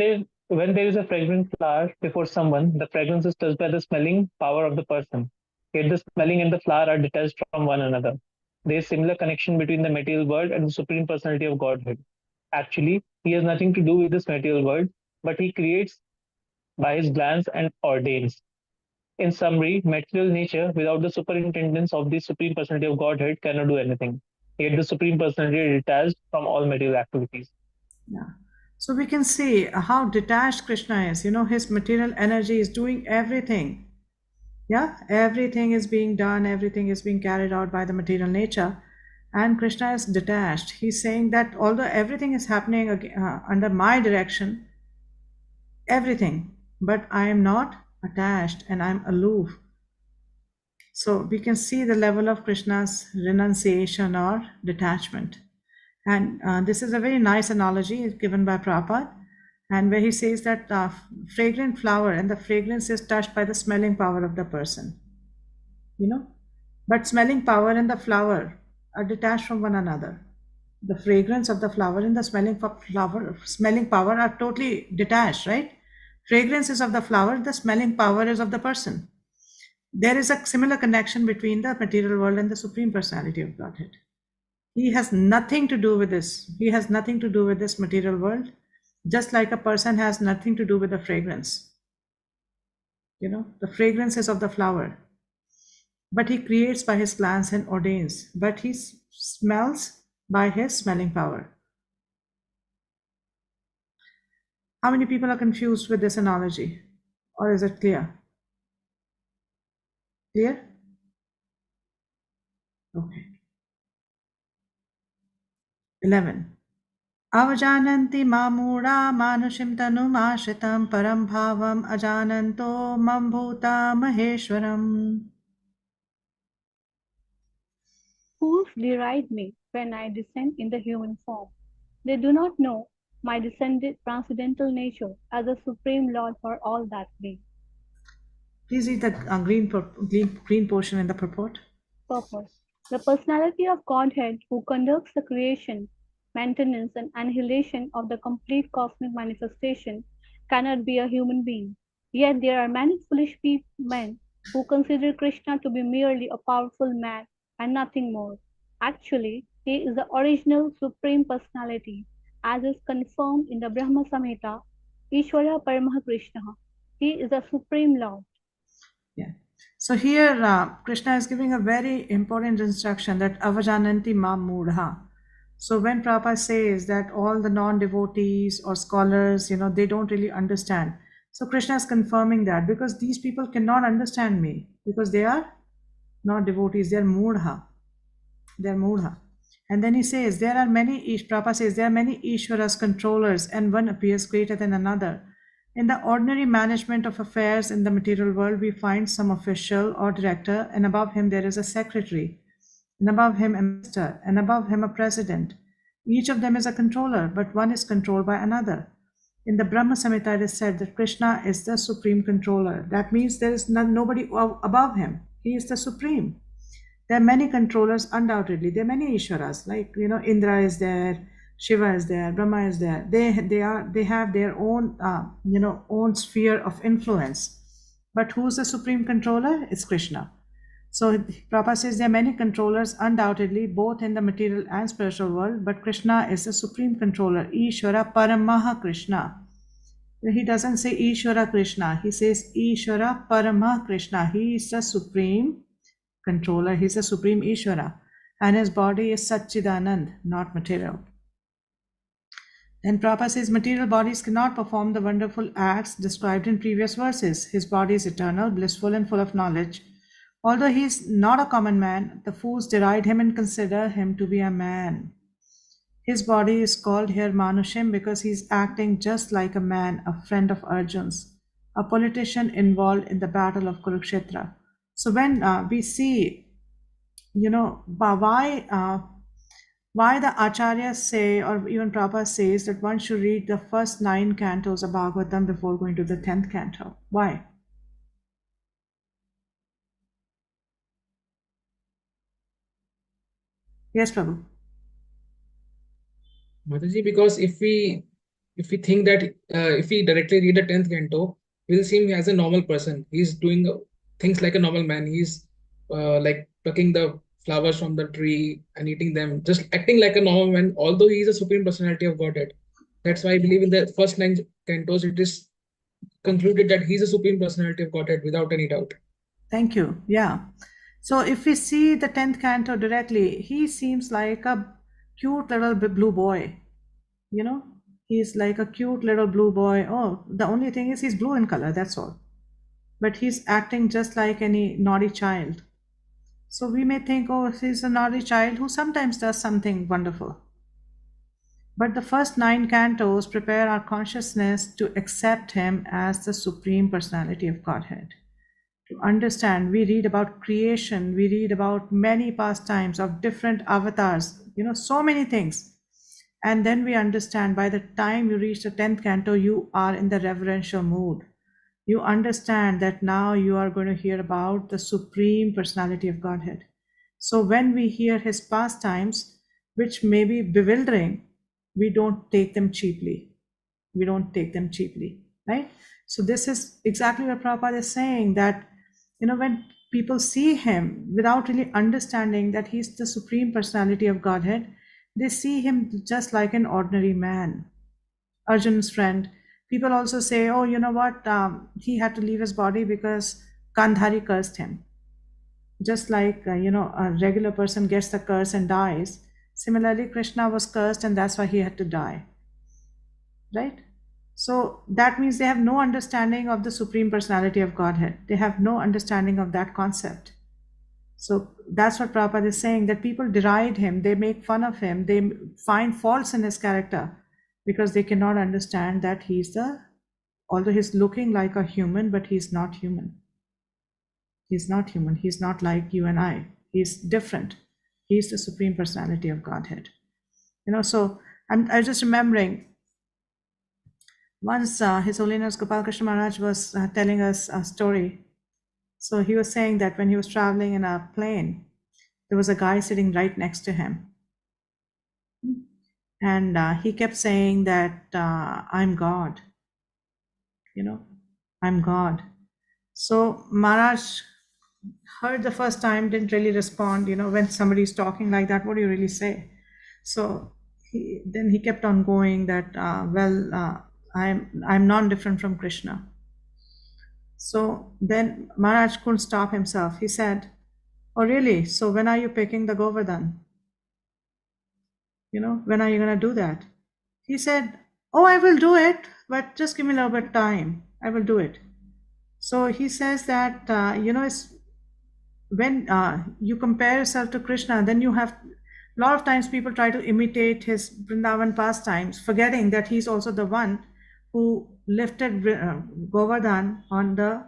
there is a fragrant flower before someone, the fragrance is touched by the smelling power of the person. Yet the smelling and the flower are detached from one another. There is similar connection between the material world and the supreme personality of Godhead. Actually, he has nothing to do with this material world, but he creates by his glance and ordains. In summary, material nature without the superintendence of the supreme personality of Godhead cannot do anything. Yet the supreme personality is detached from all material activities. Yeah. So we can see how detached Krishna is. His material energy is doing everything. Yeah, everything is being done, everything is being carried out by the material nature. And Krishna is detached. He's saying that although everything is happening under my direction, everything, but I am not attached and I'm aloof. So we can see the level of Krishna's renunciation or detachment. And this is a very nice analogy given by Prabhupada, and where he says that fragrant flower and the fragrance is touched by the smelling power of the person. But smelling power and the flower are detached from one another. The fragrance of the flower and the smelling power are totally detached, right? Fragrance is of the flower, the smelling power is of the person. There is a similar connection between the material world and the Supreme Personality of Godhead. He has nothing to do with this. He has nothing to do with this material world, just like a person has nothing to do with the fragrance. The fragrance is of the flower. But he creates by his glance and ordains, but he smells by his smelling power. How many people are confused with this analogy? Or is it clear? Clear? Okay. 11. Avajananti mamura manushim tanumashritam param bhavam ajananto mambhuta maheshwaram. Fools deride me when I descend in the human form. They do not know my transcendental nature as a supreme Lord for all that be. Please read the green portion in the purport. Purpose. The personality of Godhead who conducts the creation, maintenance, and annihilation of the complete cosmic manifestation cannot be a human being. Yet there are many foolish men who consider Krishna to be merely a powerful man and nothing more. Actually, he is the original supreme personality, as is confirmed in the Brahma Samhita, Ishvara Paramaha Krishna. He is the supreme Lord. Yeah. So here Krishna is giving a very important instruction that avajananti ma mudha. So when Prabhupada says that all the non-devotees or scholars, they don't really understand. So Krishna is confirming that because these people cannot understand me because they are not devotees, they are mudha. They are mudha. And then he says, Prabhupada says, there are many Ishwaras, controllers, and one appears greater than another. In the ordinary management of affairs in the material world, we find some official or director, and above him there is a secretary, and above him a minister, and above him a president. Each of them is a controller, but one is controlled by another. In the Brahma Samhita, it is said that Krishna is the supreme controller. That means there is nobody above him. He is the supreme. There are many controllers, undoubtedly. There are many Ishwaras, like Indra is there, Shiva is there, Brahma is there. They have their own own sphere of influence. But who's the supreme controller? It's Krishna. So Prabhupada says there are many controllers, undoubtedly, both in the material and spiritual world, but Krishna is the supreme controller, Ishvara Paramaha Krishna. He doesn't say Ishvara Krishna, he says Ishvara Paramaha Krishna. He is the supreme controller, he is the supreme Ishvara, and his body is Satchidanand, not material. Then Prabhupada says material bodies cannot perform the wonderful acts described in previous verses. His body is eternal, blissful, and full of knowledge. Although he is not a common man, the fools deride him and consider him to be a man. His body is called here Manushim because he is acting just like a man, a friend of Arjun's, a politician involved in the battle of Kurukshetra. So when we see, why the acharyas say, or even Prabhupada says, that one should read the first 9 cantos of Bhagavatam before going to the 10th canto. Why? Yes, Prabhu. Mataji, because if we think that if we directly read the 10th canto, we'll see him as a normal person. He's doing things like a normal man. He's like plucking the flowers from the tree and eating them, just acting like a normal man, although he is a supreme personality of Godhead. That's why I believe in the first 9 cantos, it is concluded that he's a supreme personality of Godhead without any doubt. Thank you. Yeah. So if we see the 10th canto directly, he seems like a cute little blue boy. He's like a cute little blue boy. Oh, the only thing is he's blue in color, that's all. But he's acting just like any naughty child. So we may think, oh, he's a naughty child who sometimes does something wonderful. But the first 9 cantos prepare our consciousness to accept him as the supreme personality of Godhead. To understand, we read about creation, we read about many pastimes of different avatars, so many things. And then we understand by the time you reach the 10th canto, you are in the reverential mood. You understand that now you are going to hear about the supreme personality of Godhead. So when we hear his pastimes, which may be bewildering, we don't take them cheaply. We don't take them cheaply, right? So this is exactly what Prabhupada is saying, that when people see him without really understanding that he's the supreme personality of Godhead, they see him just like an ordinary man. Arjun's friend. People also say, oh, you know what? He had to leave his body because Gandhari cursed him. Just like, a regular person gets the curse and dies. Similarly, Krishna was cursed and that's why he had to die. Right? So that means they have no understanding of the Supreme Personality of Godhead. They have no understanding of that concept. So that's what Prabhupada is saying, that people deride him, they make fun of him, they find faults in his character because they cannot understand that although he's looking like a human, but he's not human. He's not human. He's not like you and I. He's different. He's the Supreme Personality of Godhead. So I was just remembering once His Holiness Gopal Krishna Maharaj was telling us a story. So he was saying that when he was traveling in a plane, there was a guy sitting right next to him. And he kept saying that I'm God. I'm God. So Maharaj heard the first time, didn't really respond. When somebody's talking like that, what do you really say? So then he kept on going that, I'm non-different from Krishna. So then Maharaj couldn't stop himself. He said, oh really? So when are you picking the Govardhan? When are you going to do that? He said, oh, I will do it, but just give me a little bit of time. I will do it. So he says that, it's when you compare yourself to Krishna, then you have, a lot of times people try to imitate his Vrindavan pastimes, forgetting that he's also the one who lifted Govardhan on the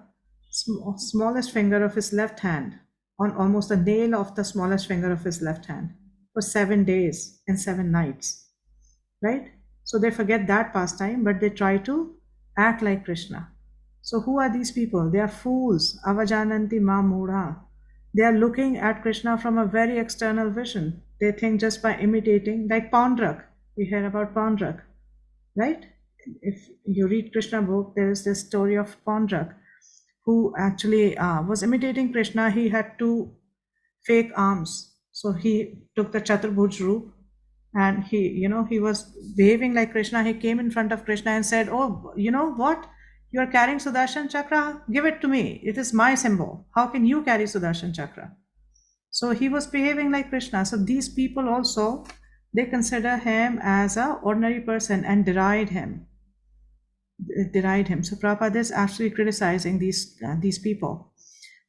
smallest finger of his left hand, on almost the nail of the smallest finger of his left hand, for 7 days and 7 nights, right? So they forget that pastime, but they try to act like Krishna. So who are these people? They are fools. Avajananti ma mudha. They are looking at Krishna from a very external vision. They think just by imitating, like Pandrak. We hear about Pandrak, right? If you read Krishna book, there is this story of Pandrak who actually was imitating Krishna. He had two fake arms. So he took the Chaturbhuj roop and he was behaving like Krishna. He came in front of Krishna and said, "Oh, you know what? You are carrying Sudarshan Chakra? Give it to me. It is my symbol. How can you carry Sudarshan Chakra?" So he was behaving like Krishna. So these people also, they consider him as a ordinary person and deride him. So Prabhupada is actually criticizing these people.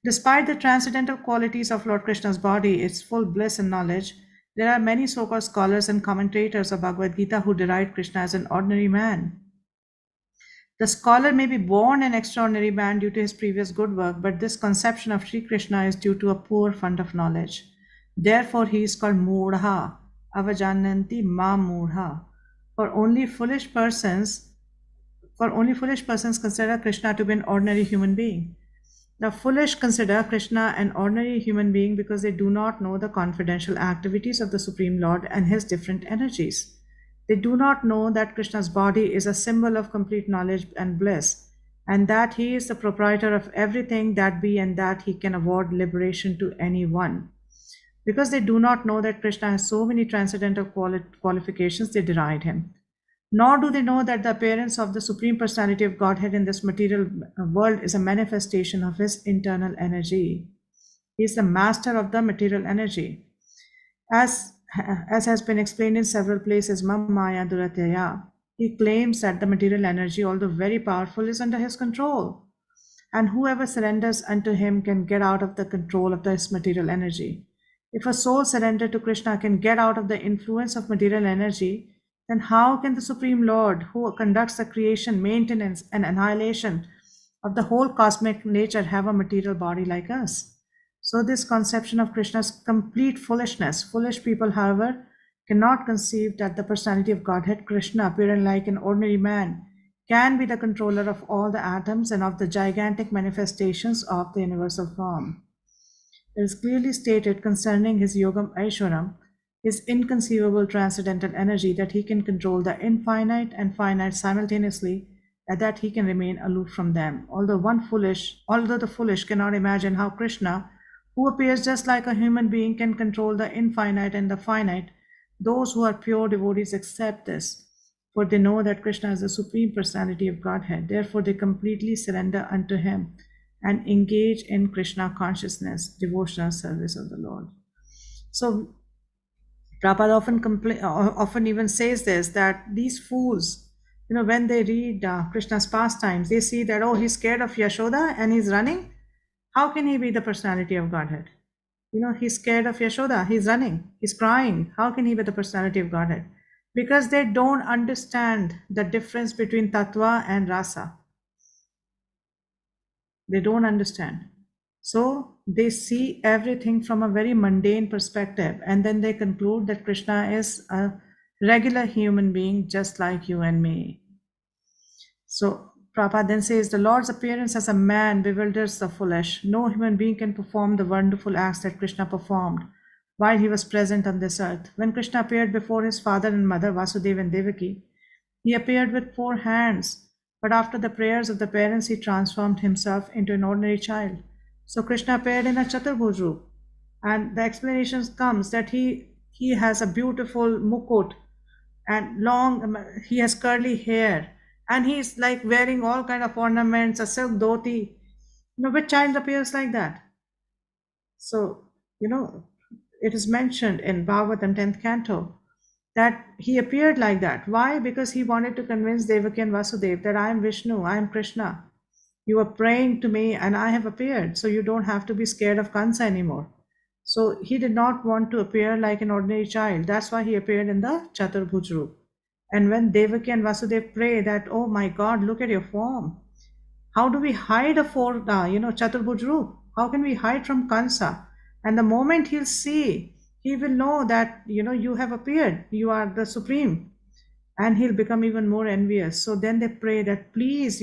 Despite the transcendental qualities of Lord Krishna's body, its full bliss and knowledge, there are many so-called scholars and commentators of Bhagavad Gita who deride Krishna as an ordinary man. The scholar may be born an extraordinary man due to his previous good work, but this conception of Sri Krishna is due to a poor fund of knowledge. Therefore, he is called Mudha, Avajananti Ma Mudha. For only foolish persons consider Krishna to be an ordinary human being. The foolish consider Krishna an ordinary human being because they do not know the confidential activities of the Supreme Lord and his different energies. They do not know that Krishna's body is a symbol of complete knowledge and bliss, and that he is the proprietor of everything that be and that he can award liberation to anyone. Because they do not know that Krishna has so many transcendental qualifications, they deride him. Nor do they know that the appearance of the Supreme Personality of Godhead in this material world is a manifestation of his internal energy. He is the master of the material energy. As has been explained in several places, Mam Maya Durataya, he claims that the material energy, although very powerful, is under his control. And whoever surrenders unto him can get out of the control of this material energy. If a soul surrendered to Krishna can get out of the influence of material energy, then how can the Supreme Lord, who conducts the creation, maintenance, and annihilation of the whole cosmic nature, have a material body like us? So, this conception of Krishna's complete foolishness. Foolish people, however, cannot conceive that the personality of Godhead, Krishna, appearing like an ordinary man, can be the controller of all the atoms and of the gigantic manifestations of the universal form. It is clearly stated concerning his Yogam Aishwaram, his inconceivable transcendental energy, that he can control the infinite and finite simultaneously, and that he can remain aloof from them. Although the foolish cannot imagine how Krishna, who appears just like a human being, can control the infinite and the finite, those who are pure devotees accept this, for they know that Krishna is the Supreme Personality of Godhead. Therefore, they completely surrender unto him and engage in Krishna consciousness, devotional service of the Lord. So, Prabhupada often even says this, that these fools, when they read Krishna's pastimes, they see that, oh, he's scared of Yashoda and he's running. How can he be the personality of Godhead? He's scared of Yashoda, he's running, he's crying. How can he be the personality of Godhead? Because they don't understand the difference between tattva and rasa. They don't understand. So they see everything from a very mundane perspective, and then they conclude that Krishna is a regular human being just like you and me. So Prabhupada then says, the Lord's appearance as a man bewilders the foolish. No human being can perform the wonderful acts that Krishna performed while he was present on this earth. When Krishna appeared before his father and mother, Vasudeva and Devaki, he appeared with 4 hands. But after the prayers of the parents, he transformed himself into an ordinary child. So Krishna appeared in a Chaturbhuj roop. And the explanation comes that he has a beautiful mukut and he has curly hair. And he's like wearing all kind of ornaments, a silk dhoti. Which child appears like that? So, it is mentioned in Bhagavatam 10th canto that he appeared like that. Why? Because he wanted to convince Devaki and Vasudeva that I am Vishnu, I am Krishna. You are praying to me and I have appeared, so you don't have to be scared of Kansa anymore. So he did not want to appear like an ordinary child. That's why he appeared in the Chaturbhuj roop. And when Devaki and Vasudeva pray that, oh my God, look at your form. How do we hide a Chaturbhuj roop? How can we hide from Kansa? And the moment he'll see, he will know that, you have appeared. You are the Supreme. and he'll become even more envious. So then they pray that please,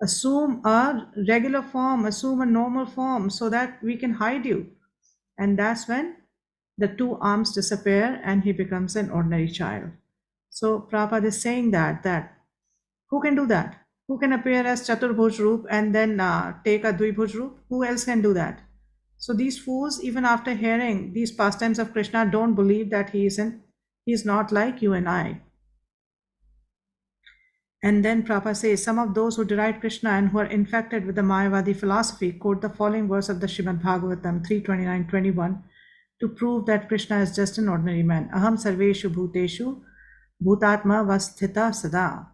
assume a regular form, assume a normal form so that we can hide you. And that's when the two arms disappear and he becomes an ordinary child. So Prabhupada is saying that who can do that? Who can appear as Chaturbhuj Roop and then take a Dvibhuj Roop? Who else can do that? So these fools, even after hearing these pastimes of Krishna, don't believe that he's not like you and I. And then Prabhupada says, some of those who deride Krishna and who are infected with the Mayavadi philosophy quote the following verse of the Srimad Bhagavatam 3:29-21 to prove that Krishna is just an ordinary man. Aham sarveshu bhuteshu bhutatma vasthita sada.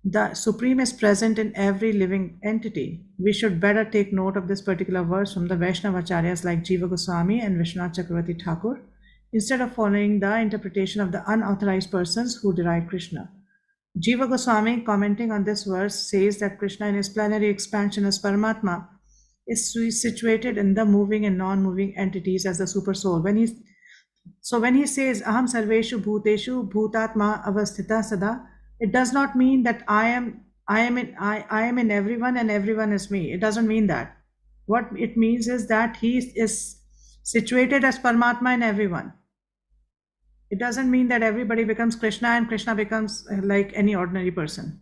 The Supreme is present in every living entity. We should better take note of this particular verse from the Vaishnavacharyas like Jiva Goswami and Vishwanath Chakravarti Thakur, instead of following the interpretation of the unauthorized persons who deride Krishna. Jiva Goswami, commenting on this verse, says that Krishna in his plenary expansion as Paramatma is situated in the moving and non-moving entities as the super soul. When he says Aham Sarveshu Bhuteshu Bhutatma Avasthita Sada, it does not mean that I am in everyone and everyone is me. It doesn't mean that. What it means is that he is situated as Paramatma in everyone. It doesn't mean that everybody becomes Krishna and Krishna becomes like any ordinary person.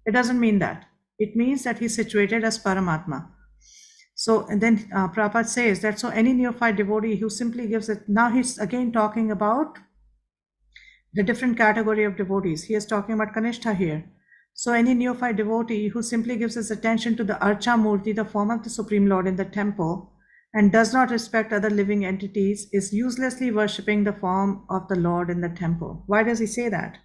It doesn't mean that. It means that he's situated as Paramatma. So, and then Prabhupada says that so any neophyte devotee who simply gives it, now he's again talking about the different category of devotees. He is talking about Kanishta here. So any neophyte devotee who simply gives his attention to the Archa Murti, the form of the Supreme Lord in the temple, and does not respect other living entities is uselessly worshipping the form of the Lord in the temple. Why does he say that?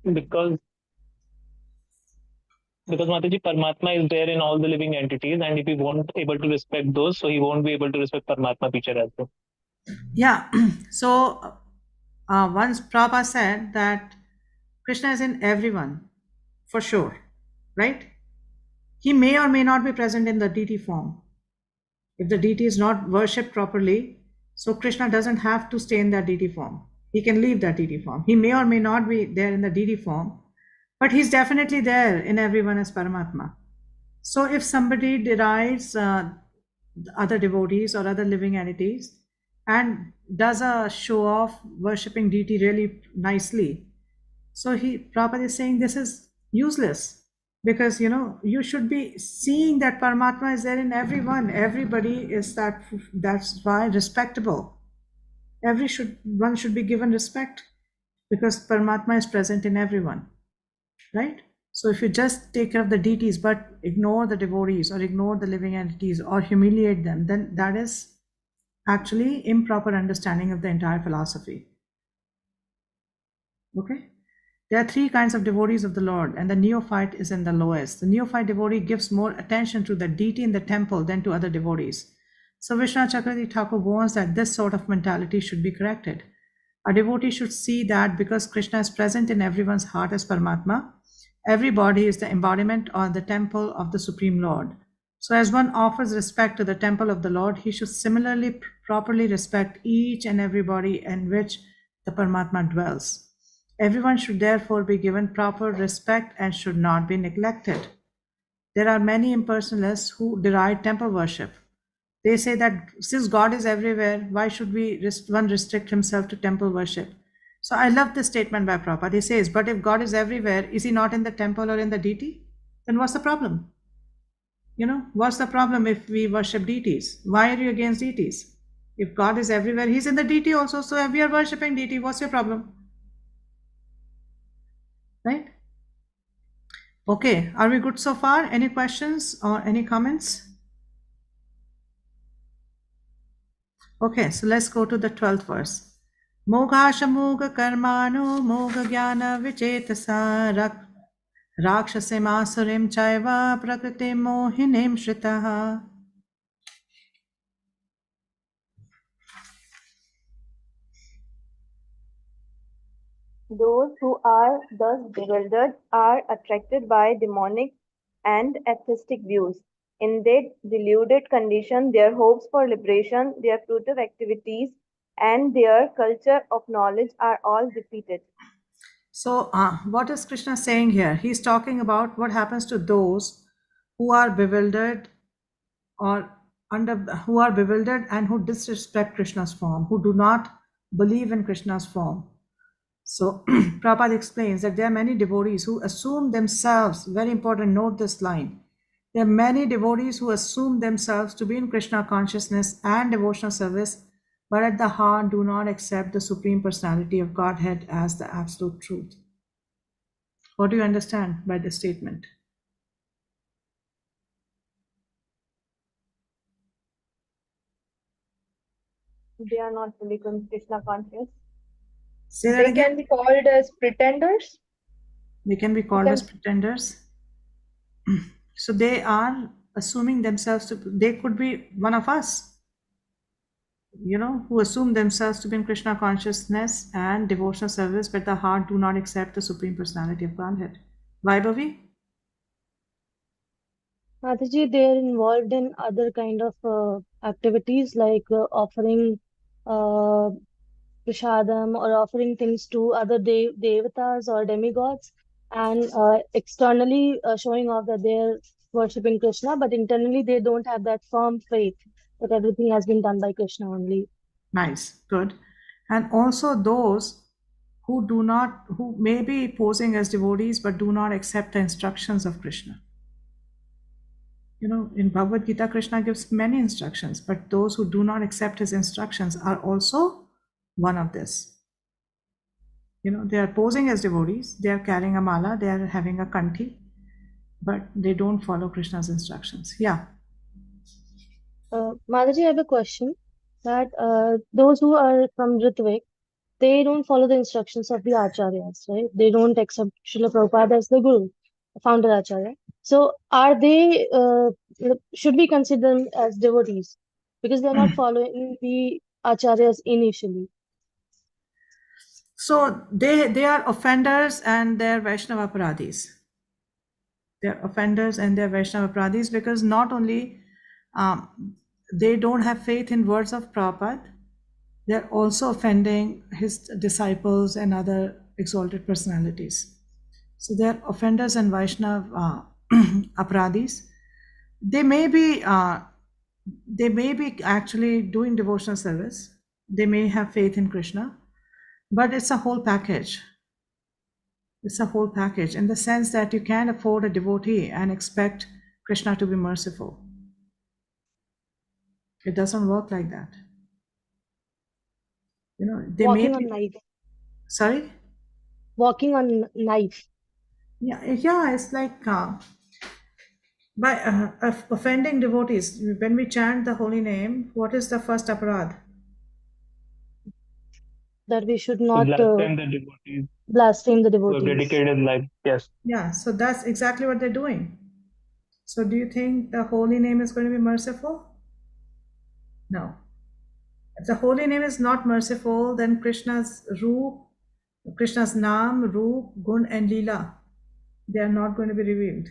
Because Mataji, Paramatma is there in all the living entities, and if he won't able to respect those, so he won't be able to respect Paramatma picture as well. Yeah. So once Prabhupada said that Krishna is in everyone, for sure, right? He may or may not be present in the deity form. If the deity is not worshipped properly, so Krishna doesn't have to stay in that deity form. He can leave that deity form. He may or may not be there in the deity form, but he's definitely there in everyone as Paramatma. So if somebody derides other devotees or other living entities and does a show of worshipping deity really nicely, so Prabhupada is saying this is useless because you should be seeing that Paramatma is there in everyone. Everybody is that's why respectable. One should be given respect because Paramatma is present in everyone, right? So if you just take care of the deities but ignore the devotees or ignore the living entities or humiliate them, then that is actually improper understanding of the entire philosophy. Okay? There are three kinds of devotees of the Lord, and the neophyte is in the lowest. The neophyte devotee gives more attention to the deity in the temple than to other devotees. So Vishwanath Chakravarti Thakur warns that this sort of mentality should be corrected. A devotee should see that because Krishna is present in everyone's heart as Paramatma, every body is the embodiment or the temple of the Supreme Lord. So as one offers respect to the temple of the Lord, he should similarly properly respect each and every body in which the Paramatma dwells. Everyone should therefore be given proper respect and should not be neglected. There are many impersonalists who deride temple worship. They say that since God is everywhere, why should one restrict himself to temple worship? So I love this statement by Prabhupada. He says, but if God is everywhere, is he not in the temple or in the deity? Then what's the problem? What's the problem if we worship deities? Why are you against deities? If God is everywhere, he's in the deity also. So if we are worshipping deity, what's your problem? Right? Okay, are we good so far? Any questions or any comments? Okay, so let's go to the 12th verse. Moghashamuga karmano moga jnana vichetasa rakshasem chaiva prakriti mohinim shritaha. Those who are thus bewildered are attracted by demonic and atheistic views. In that deluded condition, their hopes for liberation, their fruitive activities, and their culture of knowledge are all defeated. So, what is Krishna saying here? He's talking about what happens to those who are bewildered or who are bewildered and who disrespect Krishna's form, who do not believe in Krishna's form. So, Prabhupada explains that there are many devotees who assume themselves, very important, note this line. There are many devotees who assume themselves to be in Krishna consciousness and devotional service, but at the heart do not accept the Supreme Personality of Godhead as the absolute truth. What do you understand by this statement? They are not fully Krishna conscious. Say that They again. can be called as pretenders. They can be called as pretenders. So they are assuming themselves to, they could be one of us, who assume themselves to be in Krishna consciousness and devotional service, but the heart do not accept the Supreme Personality of Godhead. Vaibhavi? Mataji, they are involved in other kind of activities like offering uh, prashadam or offering things to other devatas or demigods, and externally showing off that they're worshipping Krishna, but internally they don't have that firm faith that everything has been done by Krishna only. Nice, good. And also those who may be posing as devotees but do not accept the instructions of Krishna. In Bhagavad Gita, Krishna gives many instructions, but those who do not accept his instructions are also one of this. They are posing as devotees, they are carrying a mala, they are having a kanti, but they don't follow Krishna's instructions. Yeah. Mataji, I have a question that those who are from Ritvik, they don't follow the instructions of the acharyas, right? They don't accept Srila Prabhupada as the guru, founder acharya. So are they, should we consider them as devotees? Because they're not following the acharyas initially. So they are offenders and they're Vaishnava Paradis. They're offenders and they're Vaishnava Paradis because not only they don't have faith in words of Prabhupada, they're also offending his disciples and other exalted personalities. So they're offenders and Vaishnava Aparadis. They may be actually doing devotional service. They may have faith in Krishna, but it's a whole package. It's a whole package in the sense that you can't afford a devotee and expect Krishna to be merciful. It doesn't work like that. They Walking may on be, knife. sorry? Walking on knife. Yeah, it's like by offending devotees. When we chant the holy name, what is the first aparad? That we should not Blaspheme the devotees blaspheme the who have devotees. dedicated life. Yes. Yeah, so that's exactly what they're doing. So do you think the holy name is going to be merciful? No. If the holy name is not merciful, then Krishna's Naam, Roop, Gun and Leela, they are not going to be revealed.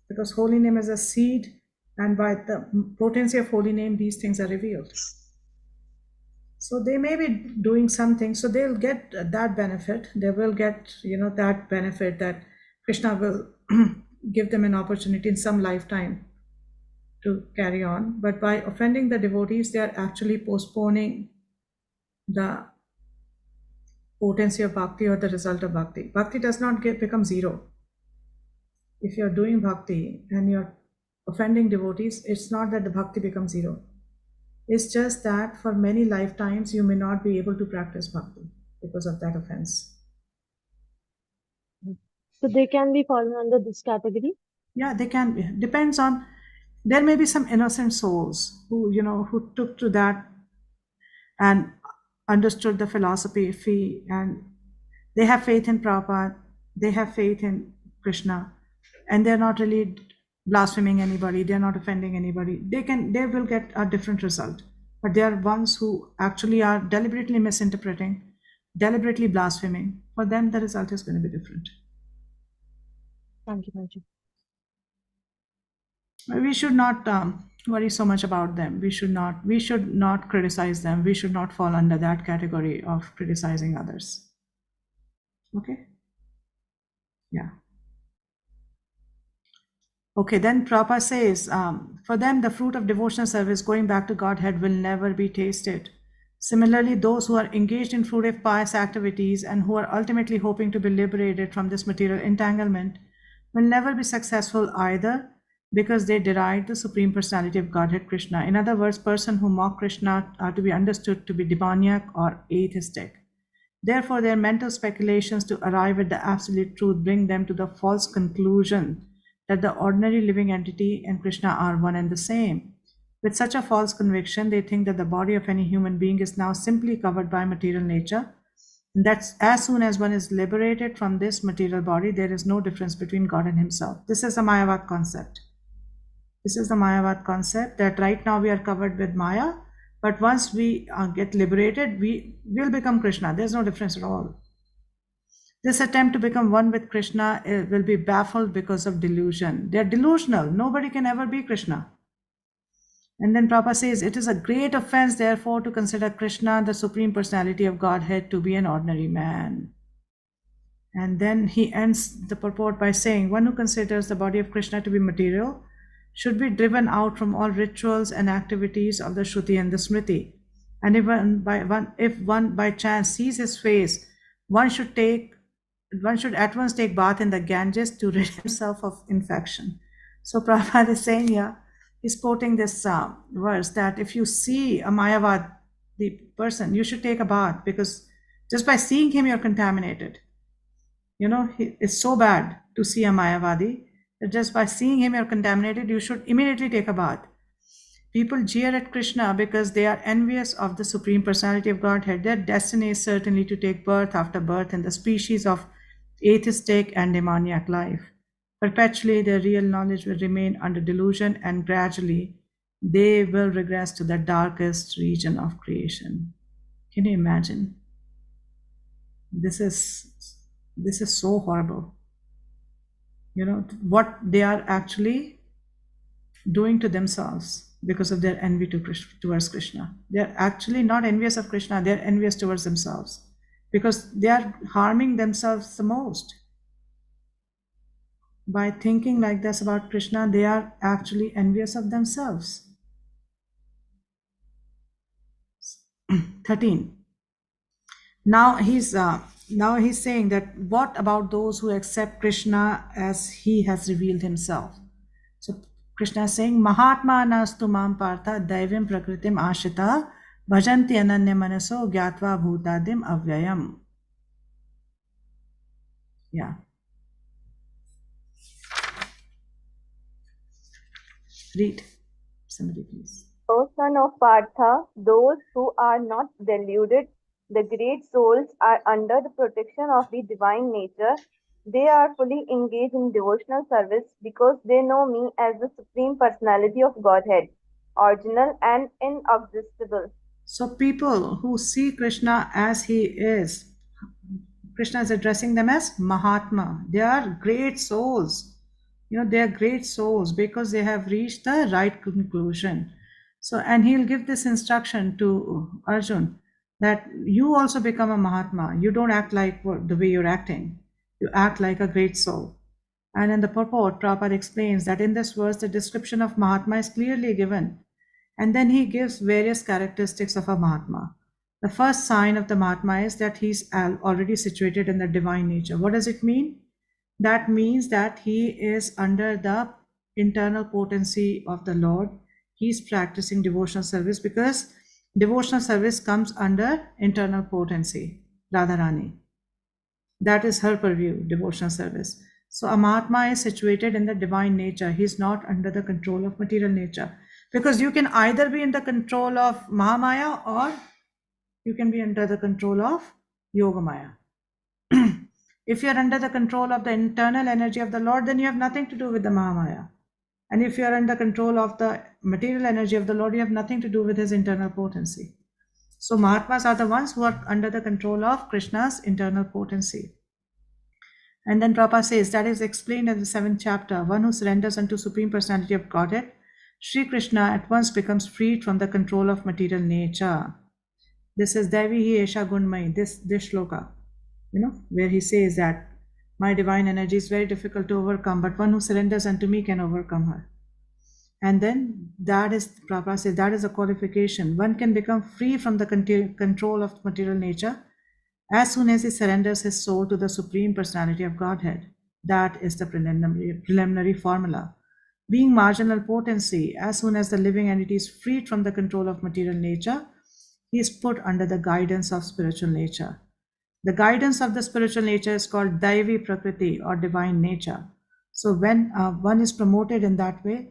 Because holy name is a seed, and by the potency of holy name, these things are revealed. So they may be doing something, so they'll get that benefit. They will get, that benefit that Krishna will give them an opportunity in some lifetime to carry on. But by offending the devotees, they are actually postponing the potency of bhakti or the result of bhakti. Bhakti does not become zero. If you're doing bhakti and you're offending devotees, it's not that the bhakti becomes zero. It's just that for many lifetimes you may not be able to practice bhakti because of that offense. So they can be fallen under this category. Yeah, they can be. Depends on, there may be some innocent souls who took to that and understood the philosophy and they have faith in Prabhupada, they have faith in Krishna, and they're not really blaspheming anybody, they're not offending anybody. They will get a different result. But there are ones who actually are deliberately misinterpreting, deliberately blaspheming. For them, the result is going to be different. Thank you, Mataji. We should not worry so much about them. We should not criticize them. We should not fall under that category of criticizing others. Okay? Yeah. Okay, then Prabhupada says, for them, the fruit of devotional service going back to Godhead will never be tasted. Similarly, those who are engaged in fruitive pious activities and who are ultimately hoping to be liberated from this material entanglement will never be successful either, because they deride the Supreme Personality of Godhead Krishna. In other words, persons who mock Krishna are to be understood to be demoniac or atheistic. Therefore, their mental speculations to arrive at the absolute truth bring them to the false conclusion that the ordinary living entity and Krishna are one and the same. With such a false conviction, they think that the body of any human being is now simply covered by material nature. And that's as soon as one is liberated from this material body, there is no difference between God and Himself. This is the Mayavad concept. This is the Mayavad concept that right now we are covered with Maya, but once we get liberated, we will become Krishna. There's no difference at all. This attempt to become one with Krishna will be baffled because of delusion. They're delusional. Nobody can ever be Krishna. And then Prabhupada says, it is a great offense, therefore, to consider Krishna, the Supreme Personality of Godhead, to be an ordinary man. And then he ends the purport by saying, one who considers the body of Krishna to be material should be driven out from all rituals and activities of the Shruti and the Smriti. And if one by chance sees his face, one should at once take bath in the Ganges to rid himself of infection. So Prabhupada is saying here, he's quoting this verse that if you see a Mayavad, the person, you should take a bath, because just by seeing him, you're contaminated. You know, it's so bad to see a Mayavadi that just by seeing him, you're contaminated. You should immediately take a bath. People jeer at Krishna because they are envious of the Supreme Personality of Godhead. Their destiny is certainly to take birth after birth in the species of atheistic and demoniac life. Perpetually, their real knowledge will remain under delusion, and gradually they will regress to the darkest region of creation. Can you imagine? This is so horrible. You know, what they are actually doing to themselves because of their envy towards Krishna. They're actually not envious of Krishna, they're envious towards themselves, because they are harming themselves the most. By thinking like this about Krishna, they are actually envious of themselves. 13. Now he's saying that what about those who accept Krishna as he has revealed himself? So Krishna is saying, Mahatma nastu mam partha daivim prakritim ashita bhajanti ananya manaso gyatva bhutadim avyayam. Yeah. Read. Somebody please. O son of Partha, those who are not deluded, the great souls, are under the protection of the divine nature. They are fully engaged in devotional service because they know me as the Supreme Personality of Godhead, original and inexhaustible. So people who see Krishna as he is, Krishna is addressing them as Mahatma. They are great souls. You know, they are great souls because they have reached the right conclusion. So, and he'll give this instruction to Arjun that you also become a Mahatma. You don't act like the way you're acting. You act like a great soul. And in the purport, Prabhupada explains that in this verse, the description of Mahatma is clearly given. And then he gives various characteristics of a Mahatma. The first sign of the Mahatma is that he's already situated in the divine nature. What does it mean? That means that he is under the internal potency of the Lord. He's practicing devotional service because devotional service comes under internal potency, Radharani. That is her purview, devotional service. So a Mahatma is situated in the divine nature. He's not under the control of material nature. Because you can either be in the control of Mahamaya or you can be under the control of Yogamaya. If you're under the control of the internal energy of the Lord, then you have nothing to do with the Mahamaya. And if you're under control of the material energy of the Lord, you have nothing to do with his internal potency. So Mahatmas are the ones who are under the control of Krishna's internal potency. And then Prabhupada says that is explained in the 7th chapter. One who surrenders unto Supreme Personality of Godhead Sri Krishna at once becomes freed from the control of material nature. This is Devi Hi Esha Gunmai, this shloka, where he says that my divine energy is very difficult to overcome, but one who surrenders unto me can overcome her. And then Prabhupada says, that is a qualification. One can become free from the control of material nature as soon as he surrenders his soul to the Supreme Personality of Godhead. That is the preliminary formula. Being marginal potency, as soon as the living entity is freed from the control of material nature, he is put under the guidance of spiritual nature. The guidance of the spiritual nature is called Daivi Prakriti or divine nature. So when one is promoted in that way,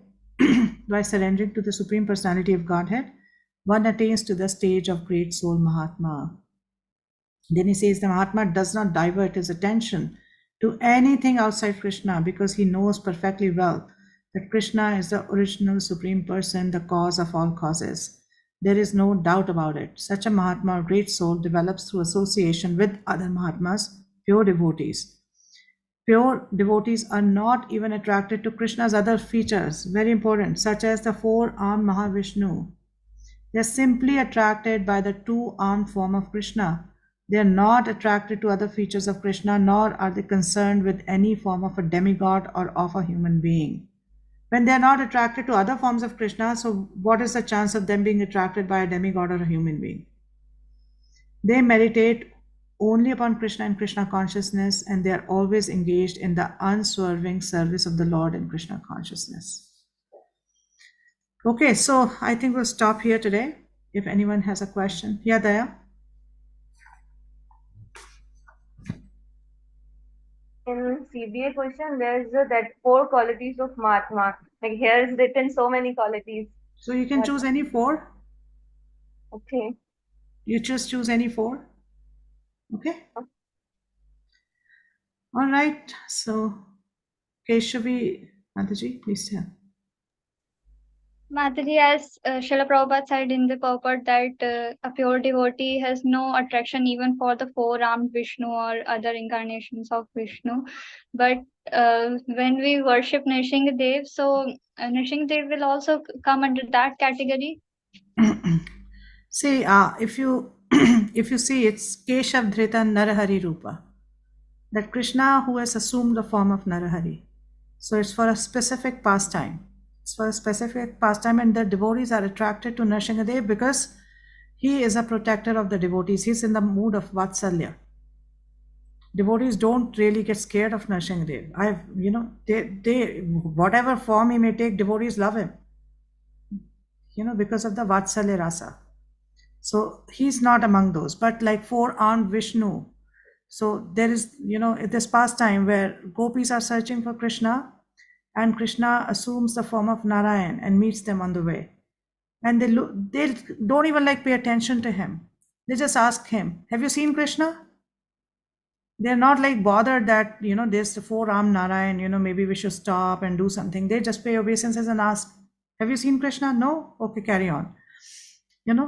by surrendering to the Supreme Personality of Godhead, one attains to the stage of great soul Mahatma. Then he says the Mahatma does not divert his attention to anything outside Krishna because he knows perfectly well that Krishna is the original Supreme Person, the cause of all causes. There is no doubt about it. Such a Mahatma or great soul develops through association with other Mahatmas, pure devotees. Pure devotees are not even attracted to Krishna's other features, very important, such as the four-armed Mahavishnu. They are simply attracted by the two-armed form of Krishna. They are not attracted to other features of Krishna, nor are they concerned with any form of a demigod or of a human being. When they are not attracted to other forms of Krishna, so what is the chance of them being attracted by a demigod or a human being? They meditate only upon Krishna and Krishna consciousness, and they are always engaged in the unswerving service of the Lord in Krishna consciousness. Okay, so I think we'll stop here today. If anyone has a question. Yeah, Daya? In CBA question, there's that 4 qualities of Mahatma. Like here is written so many qualities. So you can choose any 4. Okay. You just choose any 4. Okay. All right. So, Keshavi, Mataji, please tell. Mataji, as Srila Prabhupada said in the purport that a pure devotee has no attraction even for the four-armed Vishnu or other incarnations of Vishnu. But when we worship Nrsimhadev, so Nrsimhadev will also come under that category. See, if you if you see, it's Keshav Dhrita Narahari Rupa. That Krishna who has assumed the form of Narahari. So it's for a specific pastime. It's for a specific pastime, and the devotees are attracted to Nrsimhadev because he is a protector of the devotees. He's in the mood of Vatsalya. Devotees don't really get scared of Nrsimhadev. They whatever form he may take, devotees love him. Because of the Vatsalya rasa. So he's not among those. But like four-armed Vishnu. So there is, this pastime where gopis are searching for Krishna, and Krishna assumes the form of Narayan and meets them on the way. And they don't even pay attention to him. They just ask him, have you seen Krishna? They're not bothered that, there's the four-armed Narayan, maybe we should stop and do something. They just pay obeisances and ask, have you seen Krishna? No? Okay, carry on.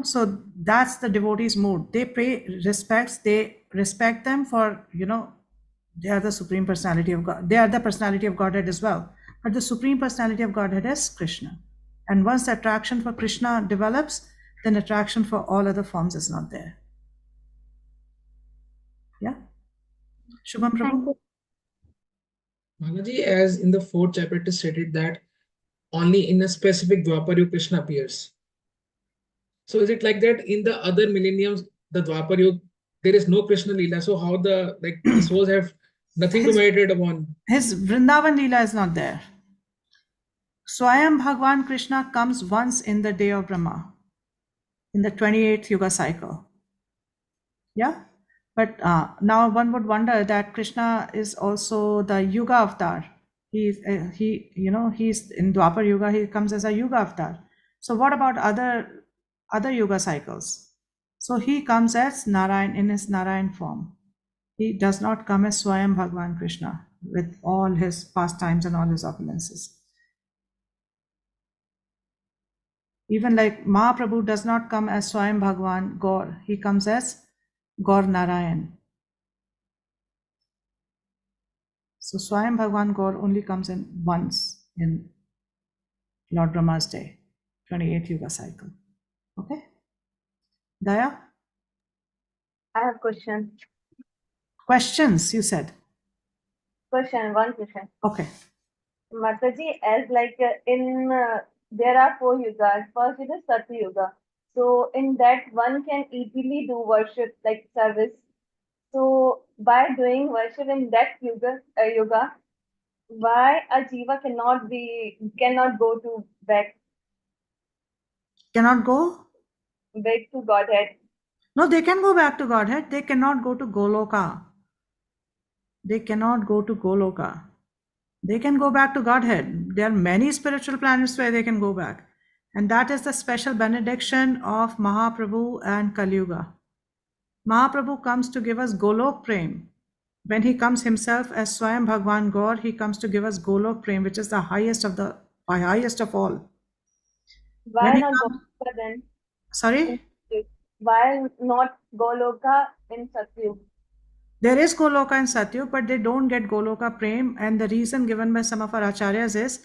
So that's the devotee's mood. They pay respects, they respect them for, they are the Supreme Personality of God. They are the Personality of Godhead as well. But the Supreme Personality of Godhead is Krishna. And once the attraction for Krishna develops, then attraction for all other forms is not there. Yeah? Shubham Prabhu? Mataji, as in the 4th chapter it is stated that only in a specific Dwapar Yuga Krishna appears. So is it like that in the other millenniums, the Dwapar Yuga, there is no Krishna Leela? So how the souls have nothing to meditate upon? His Vrindavan Leela is not there. Swayam Bhagwan Krishna comes once in the day of Brahma, in the 28th Yuga cycle. Yeah? But now one would wonder that Krishna is also the Yuga avatar. He's in Dwapar Yuga, he comes as a Yuga avatar. So what about other Yuga cycles? So he comes as Narayan in his Narayan form. He does not come as Swayam Bhagwan Krishna with all his pastimes and all his opulences. Even like Mahaprabhu does not come as Swayam Bhagwan Gaur. He comes as Gaur Narayan. So Swayam Bhagwan Gaur only comes in once in Lord Brahma's day, 28th Yuga cycle. Okay? Daya? I have question. Questions, you said. One question. Okay. Mataji, as like there are 4 yugas. First is the Satya Yuga. So in that one can easily do worship like service. So by doing worship in that yuga, why a jiva cannot go to back Cannot go? to Godhead? No, they can go back to Godhead. They cannot go to Goloka. They cannot go to Goloka. They can go back to Godhead. There are many spiritual planets where they can go back. And that is the special benediction of Mahaprabhu and Kali Yuga. Mahaprabhu comes to give us Golok Prem. When he comes himself as Swayam Bhagwan God, he comes to give us Golok Prem, which is the highest of all. Why When he not comes, Goloka then? sorry? Why not Goloka in Satyug? There is Goloka in Satyug, but they don't get Goloka Prem. And the reason given by some of our acharyas is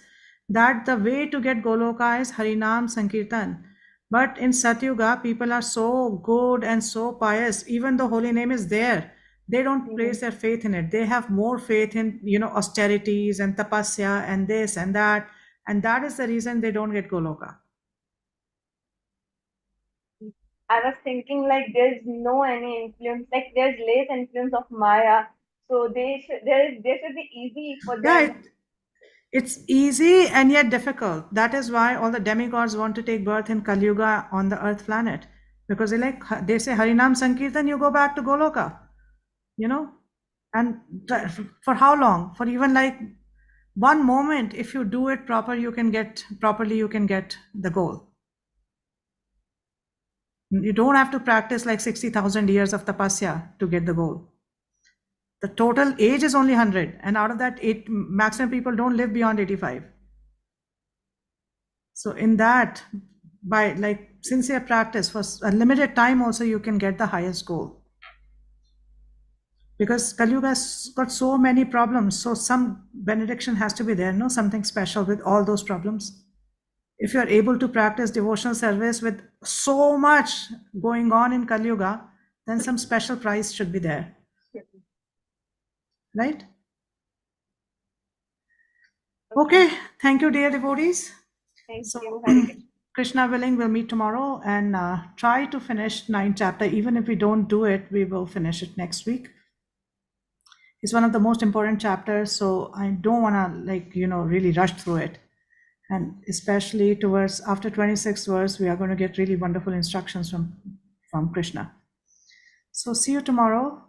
that the way to get Goloka is Harinam Sankirtan. But in Satyuga, people are so good and so pious, even though holy name is there, they don't place their faith in it. They have more faith in, austerities and tapasya and this and that. And that is the reason they don't get Goloka. I was thinking like there's no any influence, like there's less influence of Maya, so they should be easy for Yeah, them. it's easy and yet difficult. That is why all the demigods want to take birth in Kali Yuga on the earth planet, because they say Harinam Sankirtan, you go back to Goloka, and for how long? For even like one moment, if you do it properly, you can get the goal. You don't have to practice like 60,000 years of tapasya to get the goal. The total age is only 100, and out of that, maximum people don't live beyond 85. So in that, by like sincere practice for a limited time also, you can get the highest goal. Because Kali Yuga has got so many problems, so some benediction has to be there, no? Something special with all those problems. If you are able to practice devotional service with so much going on in Kali Yuga, then some special prize should be there. Right? Okay. Thank you, dear devotees. Thank So, you. Hare Krishna. Krishna willing, we'll meet tomorrow and try to finish 9th chapter. Even if we don't do it, we will finish it next week. It's one of the most important chapters, so I don't want to really rush through it. And especially towards after 26th verse, we are going to get really wonderful instructions from Krishna. So see you tomorrow.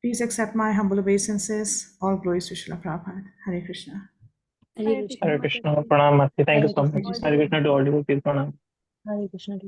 Please accept my humble obeisances. All glories to Srila Prabhupada. Hare Krishna. Hare Krishna. Hare Krishna, Pranam, Mati. Thank you Hare so Krishna. much. Hare Krishna to all devotees. Pranam. Hare Krishna.